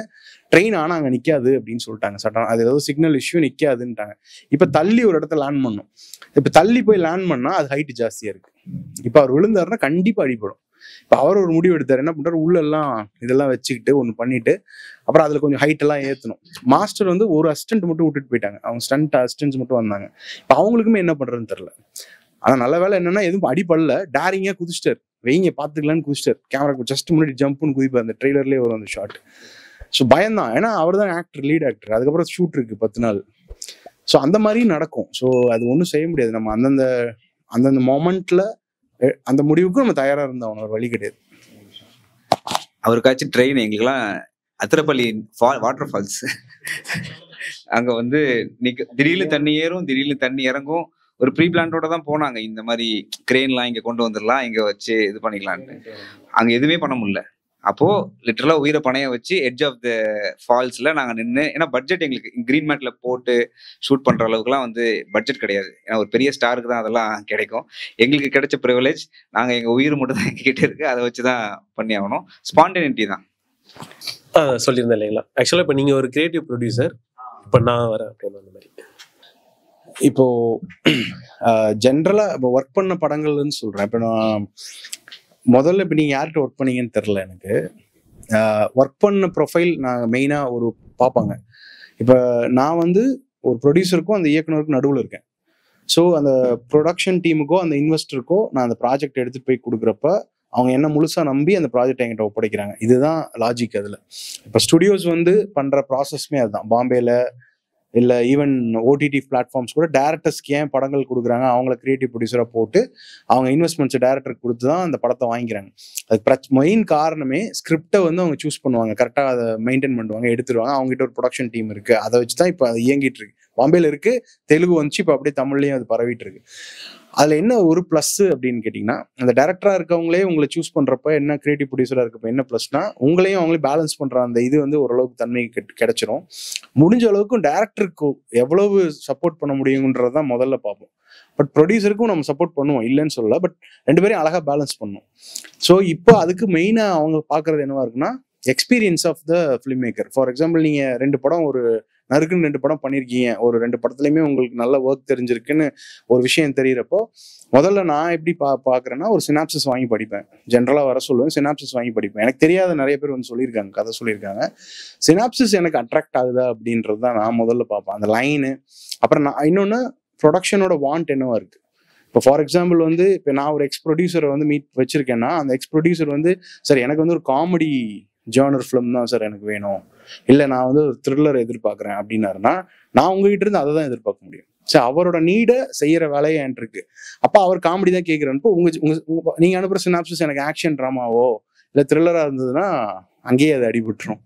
Speaker 1: ட்ரெயின் ஆனால் அங்கே நிற்காது அப்படின்னு சொல்லிட்டாங்க சட்டம். அது ஏதோ சிக்னல் இஷ்யூ நிற்காதுன்ட்டாங்க. இப்போ தள்ளி ஒரு இடத்துல லேண்ட் பண்ணோம். இப்போ தள்ளி போய் லேண்ட் பண்ணால் அது ஹைட்டு ஜாஸ்தியாக இருக்கு. இப்போ அவர் விழுந்தாருன்னா கண்டிப்பாக அடிப்படும். இப்போ அவர் ஒரு முடிவு எடுத்தார், என்ன பண்ணுறாரு, உள்ளெல்லாம் இதெல்லாம் வச்சுக்கிட்டு ஒன்று பண்ணிட்டு அப்புறம் அதில் கொஞ்சம் ஹைட் எல்லாம் ஏற்றணும். மாஸ்டர் வந்து ஒரு அசிஸ்டன்ட் மட்டும் விட்டுட்டு போயிட்டாங்க, அவங்க ஸ்டண்ட் அசிஸ்டன்ஸ் மட்டும் வந்தாங்க. இப்போ அவங்களுக்குமே என்ன பண்ணுறதுன்னு தெரில. ஆனால் நல்ல வேலை என்னன்னா எதுவும் அடிப்படல, டேரிங்காக குதிச்சிட்டார், வெயிங்க பார்த்துக்கலான்னு குதிச்சிட்டார். கேமராக்கு ஜஸ்ட் முன்னாடி ஜம்ப்னு குதிப்பார், அந்த ட்ரெய்லர்லேயே வரும் அந்த ஷாட். ஸோ பயம்தான், ஏன்னா அவர் தான் ஆக்டர், லீட் ஆக்டர். அதுக்கப்புறம் ஷூட் இருக்கு 10 நாள். ஸோ அந்த மாதிரியும் நடக்கும். ஸோ அது ஒன்றும் செய்ய முடியாது. நம்ம அந்தந்த மொமெண்ட்ல அந்த முடிவுக்கும் நம்ம தயாராக இருந்தோம், ஒரு வழி கிடையாது.
Speaker 2: அவருக்காச்சும் ட்ரெயின், எங்களுக்கெல்லாம் அத்திரப்பள்ளி வாட்டர் ஃபால்ஸ், அங்கே வந்து திடீர்னு தண்ணி ஏறும், திடீர்னு தண்ணி இறங்கும். ஒரு ப்ரீ பிளான்டோட தான் போனாங்க, இந்த மாதிரி கிரெயின்லாம் இங்கே கொண்டு வந்துடலாம், இங்கே வச்சு இது பண்ணிக்கலான்ட்டு. அங்கே எதுவுமே பண்ண முடியல. அப்போ லிட்டரலா உயிரை பணைய வச்சு எட்ஜ் ஆஃப் த ஃபால்ஸ்ல நாங்கள் நின்று, ஏன்னா பட்ஜெட் எங்களுக்கு கிரீன் மேட்ல போட்டு ஷூட் பண்ற அளவுக்குலாம் வந்து பட்ஜெட் கிடையாது. ஏன்னா ஒரு பெரிய ஸ்டாருக்கு தான் அதெல்லாம் கிடைக்கும். எங்களுக்கு கிடைச்ச ப்ரிவிலேஜ், நாங்கள் எங்கள் உயிர் மட்டும் தான் எங்ககிட்ட இருக்கு, அதை வச்சு தான் பண்ணி ஆகணும். ஸ்பான்டேனிட்டி தான்.
Speaker 10: சொல்லியிருந்தேன் இல்லைங்களா, ஆக்சுவலாக இப்போ நீங்கள் ஒரு கிரியேட்டிவ் ப்ரொடியூசர், இப்போ நான் வரேன் அப்படின்னு அந்த மாதிரி.
Speaker 1: இப்போ ஜென்ரலா இப்போ ஒர்க் பண்ண படங்கள்னு சொல்றேன். இப்போ நான் முதல்ல இப்போ நீங்க யார்கிட்ட ஒர்க் பண்ணீங்கன்னு தெரில எனக்கு. ஒர்க் பண்ண ப்ரொஃபைல் நான் மெயினாக ஒரு பார்ப்பாங்க. இப்போ நான் வந்து ஒரு ப்ரொடியூசருக்கும் அந்த இயக்குனருக்கும் நடுவில் இருக்கேன். ஸோ அந்த ப்ரொடக்ஷன் டீமுக்கோ அந்த இன்வெஸ்டருக்கோ நான் அந்த ப்ராஜெக்ட் எடுத்துகிட்டு போய் கொடுக்குறப்ப அவங்க என்ன முழுசாக நம்பி அந்த ப்ராஜெக்ட் என்கிட்ட ஒப்படைக்கிறாங்க. இதுதான் லாஜிக். அதில் இப்போ ஸ்டுடியோஸ் வந்து பண்ணுற ப்ராசஸ்மே அதுதான். பாம்பேல இல்லை ஈவன் ஓடிடி பிளாட்ஃபார்ம்ஸ் கூட டேரக்டர்ஸ்க்கு ஏன் படங்கள் கொடுக்குறாங்க, அவங்கள கிரியேட்டிவ் ப்ரொடியூசராக போட்டு அவங்க இன்வெஸ்ட்மெண்ட்ஸ் டேரக்டருக்கு கொடுத்து தான் அந்த படத்தை வாங்கிக்கிறாங்க. அதுக்கு மெயின் காரணமே ஸ்கிரிப்டை வந்து அவங்க சூஸ் பண்ணுவாங்க, கரெக்டாக அதை மெயின்டைன் பண்ணுவாங்க, எடுத்துருவாங்க. அவங்ககிட்ட ஒரு ப்ரொடக்ஷன் டீம் இருக்குது, அதை வச்சு தான் இப்போ அது இயங்கிட்டு இருக்கு. பாம்பேல இருக்குது, தெலுங்கு வந்துச்சு, இப்போ அப்படியே தமிழ்லையும் அது பரவிட்டு இருக்கு. அதில் என்ன ஒரு ப்ளஸ் அப்படின்னு கேட்டிங்கன்னா, அந்த டேரக்டராக இருக்கவங்களே உங்களை சூஸ் பண்ணுறப்ப என்ன கிரியேட்டிவ் ப்ரொடியூசராக இருக்கப்போ என்ன ப்ளஸ்னா, உங்களையும் அவங்களே பேலன்ஸ் பண்ணுற அந்த இது வந்து ஓரளவுக்கு தன்மை கிடைச்சிரும். முடிஞ்ச அளவுக்கும் டேரக்டருக்கு எவ்வளவு சப்போர்ட் பண்ண முடியுங்கிறது தான் முதல்ல பார்ப்போம். பட் ப்ரொடியூசருக்கும் நம்ம சப்போர்ட் பண்ணுவோம், இல்லைன்னு சொல்லல. பட் ரெண்டு பேரையும் அழகாக பேலன்ஸ் பண்ணும். ஸோ இப்போ அதுக்கு மெயினாக அவங்க பார்க்குறது என்னவா இருக்குன்னா, experience of the film maker. For example, நீங்கள் 2 படம் ஒரு நறுக்குன்னு 2 படம் பண்ணியிருக்கீங்க, ஒரு 2 படத்துலையுமே உங்களுக்கு நல்ல ஒர்க் தெரிஞ்சிருக்குன்னு ஒரு விஷயம் தெரியிறப்போ, முதல்ல நான் எப்படி பார்க்குறேன்னா, ஒரு சினாப்சிஸ் வாங்கி படிப்பேன். ஜென்ரலாக வர சொல்லுவேன், சினாப்சிஸ் வாங்கி படிப்பேன். எனக்கு தெரியாத நிறைய பேர் வந்து சொல்லியிருக்காங்க, கதை சொல்லியிருக்காங்க. சினாப்சிஸ் எனக்கு அட்ராக்ட் ஆகுதா அப்படின்றது தான் நான் முதல்ல பார்ப்பேன், அந்த லைனு. அப்புறம் நான் இன்னொன்று, ப்ரொடக்ஷனோட வாண்ட் என்னவா இருக்கு. இப்போ ஃபார் எக்ஸாம்பிள் வந்து, இப்போ நான் ஒரு எக்ஸ் ப்ரொடியூசரை வந்து மீட் வச்சிருக்கேன்னா, அந்த எக்ஸ் ப்ரொடியூசர் வந்து, சார் எனக்கு வந்து ஒரு காமெடி ஜானர் ஃபிலிம் தான் சார் எனக்கு வேணும், இல்லை நான் வந்து ஒரு த்ரில்லர் எதிர்பார்க்குறேன் அப்படின்னாருன்னா, நான் உங்ககிட்ட இருந்து அதை தான் எதிர்பார்க்க முடியும். சரி, அவரோட நீடை செய்யற வேலையை என்கிட்ட இருக்கு. அப்போ அவர் காமெடி தான் கேட்குறப்போ நீங்க அனுப்புற சினாப்சிஸ் எனக்கு ஆக்ஷன் ட்ராமாவோ இல்லை த்ரில்லரா இருந்ததுன்னா அங்கேயே அது அடிபட்டுரும்.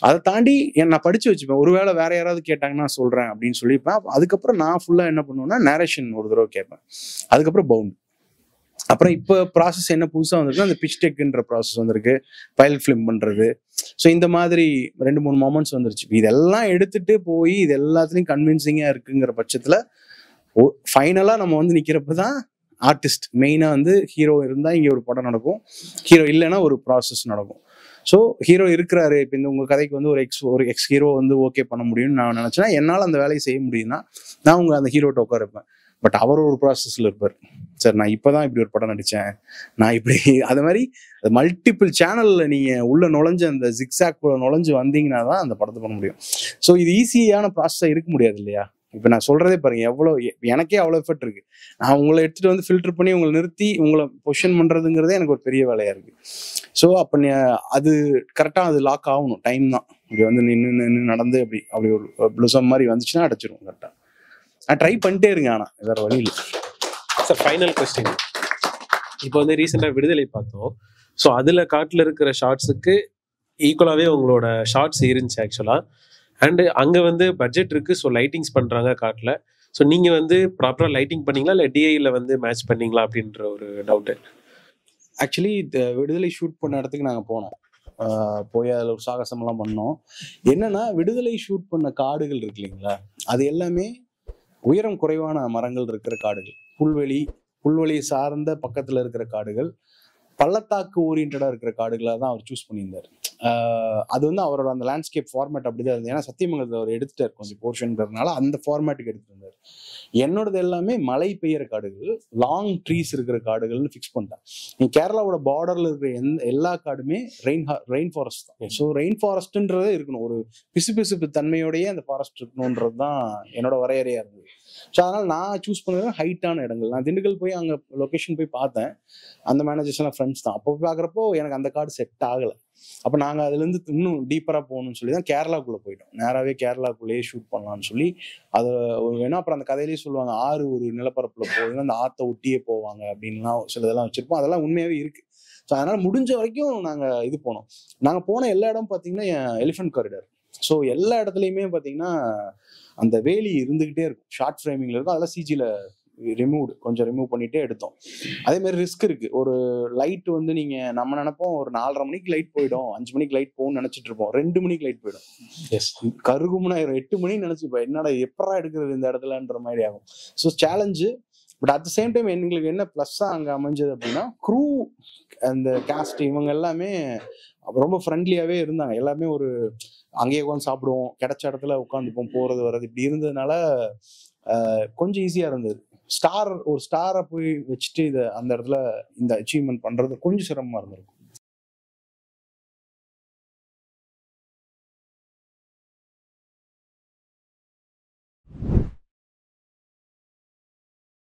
Speaker 1: அதை தாண்டி நான் படிச்சு வச்சுப்பேன், ஒருவேளை வேற யாராவது கேட்டாங்கன்னா சொல்றேன் அப்படின்னு சொல்லிப்பேன். அதுக்கப்புறம் நான் ஃபுல்லா என்ன பண்ணுவேன்னா, நேரேஷன் ஒரு தடவை கேட்பேன், அதுக்கப்புறம் பவுண்ட். அப்புறம் இப்போ ப்ராசஸ் என்ன புதுசாக வந்திருக்கு, அந்த பிச் டெக்ன்ற ப்ராசஸ் வந்திருக்கு, ஃபைல் ஃபிலிம் பண்ணுறது. ஸோ இந்த மாதிரி 2-3 மொமெண்ட்ஸ் வந்துருச்சு. இதெல்லாம் எடுத்துட்டு போய் இது எல்லாத்துலேயும் கன்வின்சிங்காக இருக்குங்கிற பட்சத்தில் ஃபைனலாக நம்ம வந்து நிற்கிறப்ப தான் ஆர்டிஸ்ட் மெயினாக வந்து ஹீரோ இருந்தால் இங்கே ஒரு படம் நடக்கும், ஹீரோ இல்லைன்னா ஒரு ப்ராசஸ் நடக்கும். ஸோ ஹீரோ இருக்கிறாரு, இப்போ இந்த உங்கள் கதைக்கு வந்து ஒரு எக்ஸ் ஹீரோ வந்து ஓகே பண்ண முடியும்னு நான் நினச்சேன்னா, என்னால் அந்த வேலையை செய்ய முடியும்னா நான் உங்கள் அந்த ஹீரோட்ட உட்காருப்பேன். பட் அவர் ஒரு ப்ராசஸில் இருப்பார், சார் நான் இப்போ தான் இப்படி ஒரு படம் நடித்தேன், நான் இப்படி அது மாதிரி மல்டிபிள் சேனலில் நீங்கள் உள்ள நுழைஞ்சு அந்த ஜிக்ஸாக்குள்ள நுழைஞ்சு வந்தீங்கன்னா தான் அந்த படத்தை பண்ண முடியும். ஸோ இது ஈஸியான ப்ராசஸாக இருக்க முடியாது இல்லையா. இப்போ நான் சொல்கிறதே பாருங்கள், எவ்வளோ எனக்கே அவ்வளோ எஃபர்ட் இருக்குது. நான் உங்களை எடுத்துகிட்டு வந்து ஃபில்டர் பண்ணி உங்களை நிறுத்தி உங்களை பொசிஷன் பண்ணுறதுங்கிறதே எனக்கு ஒரு பெரிய வேலையாக இருக்குது. ஸோ அப்போ அது கரெக்டாக அது லாக் ஆகணும், டைம் தான். இப்படி வந்து நின்று நடந்து அப்படி ஒரு ப்ளூசம் மாதிரி வந்துச்சுன்னா அடைச்சிரும் கரெக்டாக. நான் ட்ரை பண்ணிட்டே இருங்க, ஆனால் வேற வழி இல்லை.
Speaker 10: Sir final question. இப்போ வந்து ரீசெண்டாக விடுதலை பார்த்தோம். ஸோ அதில் காட்டில் இருக்கிற ஷார்ட்ஸுக்கு ஈக்குவலாகவே உங்களோட ஷார்ட்ஸ் இருந்துச்சு ஆக்சுவலாக. அண்டு அங்கே வந்து பட்ஜெட் இருக்குது, ஸோ லைட்டிங்ஸ் பண்ணுறாங்க காட்டில். ஸோ நீங்கள் வந்து ப்ராப்பராக லைட்டிங் பண்ணீங்களா இல்லை டிஐயில் வந்து மேட்ச் பண்ணீங்களா அப்படின்ற ஒரு டவுட்டு.
Speaker 1: ஆக்சுவலி விடுதலை ஷூட் பண்ண இடத்துக்கு நாங்கள் போனோம். போய் அதில் ஒரு சாகசமெல்லாம் பண்ணோம். என்னன்னா விடுதலை ஷூட் பண்ண காடுகள் இருக்கு இல்லைங்களா, அது எல்லாமே உயரம் குறைவான மரங்கள் இருக்கிற காடுகள், புல்வெளி சார்ந்த பக்கத்தில் இருக்கிற காடுகள், பள்ளத்தாக்கு ஓரியன்டா இருக்கிற காடுகளாக தான் அவர் சூஸ் பண்ணியிருந்தார். அது வந்து அவரோட அந்த லேண்ட்ஸ்கேப் ஃபார்மேட் அப்படிதான் இருந்தது. ஏன்னா சத்தியமங்கலத்தில் அவர் எடுத்துட்டார் கொஞ்சம் போர்ஷன்கிறதுனால அந்த ஃபார்மேட்டுக்கு எடுத்துருந்தார். என்னோடது எல்லாமே மழை பெய்யற காடுகள், லாங் ட்ரீஸ் இருக்கிற காடுகள்னு ஃபிக்ஸ் பண்ணிட்டேன். நீ கேரளாவோட பார்டர்ல இருக்கிற எல்லா காடுமே ரெயின் ஃபாரஸ்ட் தான். ஸோ ரெயின் ஃபாரஸ்ட்ன்றதே இருக்கணும், ஒரு பிசுபிசுப்பு தன்மையோடயே அந்த ஃபாரஸ்ட் இருக்கணுன்றது தான் என்னோட வரையறையா இருந்தது. ஸோ அதனால நான் சூஸ் பண்ணது ஹைட்டான இடங்கள். நான் திண்டுக்கல் போய் அங்கே லொக்கேஷன் போய் பார்த்தேன். அந்த மேனேஜர்ஸ் எல்லாம் ஃப்ரெண்ட்ஸ் தான். அப்போ போய் பார்க்குறப்போ எனக்கு அந்த காடு செட் ஆகலை. அப்போ நாங்கள் அதுலேருந்து இன்னும் டீப்பராக போகணும்னு சொல்லி தான் கேரளாக்குள்ளே போயிட்டோம். நேராகவே கேரளாக்குள்ளேயே ஷூட் பண்ணலாம்னு சொல்லி அது வேணும். அப்புறம் அந்த கதையிலேயே சொல்லுவாங்க, ஆறு ஒரு நிலப்பரப்பில் போகுதுன்னா அந்த ஆற்றை ஒட்டியே போவாங்க அப்படின்லாம் சிலதெல்லாம் வச்சுருப்போம். அதெல்லாம் உண்மையாகவே இருக்குது. ஸோ அதனால் முடிஞ்ச வரைக்கும் நாங்கள் இது போனோம். நாங்கள் போன எல்லா இடம் பார்த்தீங்கன்னா எலிஃபென்ட் காரிடார். ஸோ எல்லா இடத்துலையுமே பார்த்தீங்கன்னா அந்த வேலி இருந்துகிட்டே இருக்கும், ஷார்ட் ஃப்ரேமிங்ல இருக்கும். அதெல்லாம் சிஜியில் கொஞ்சம் ரிமூவ் பண்ணிட்டே எடுத்தோம். அதே மாதிரி ரிஸ்க் இருக்கு. ஒரு லைட் வந்து நீங்க நம்ம நினைப்போம் ஒரு 4:30 மணிக்கு லைட் போயிடும், 5 மணிக்கு லைட் போகும்னு நினைச்சிட்டு இருப்போம். 2 மணிக்கு லைட் போயிடும், கருகுமுனா 8 மணி நினைச்சுப்போம். என்னடா எப்படா எடுக்கிறது இந்த இடத்துலன்ற மாதிரி ஆகும். So challenge. But at the same time எங்களுக்கு என்ன ப்ளஸ்ஸா அங்க அமைஞ்சது அப்படின்னா, க்ரூ அந்த காஸ்ட் இவங்க எல்லாமே ரொம்ப ஃப்ரெண்ட்லியாவே இருந்தாங்க. எல்லாமே ஒரு அங்கேயே உட்காந்து சாப்பிடுவோம், கிடைச்ச இடத்துல உட்காந்துப்போம், போறது வர்றது இப்படி இருந்ததுனால கொஞ்சம் ஈஸியா இருந்தது. ஒரு ஸ்டாரை போய் வச்சுட்டு அந்த இடத்துல இந்த அச்சீவ்மெண்ட் பண்றது கொஞ்சம் சிரமமா இருந்திருக்கும்.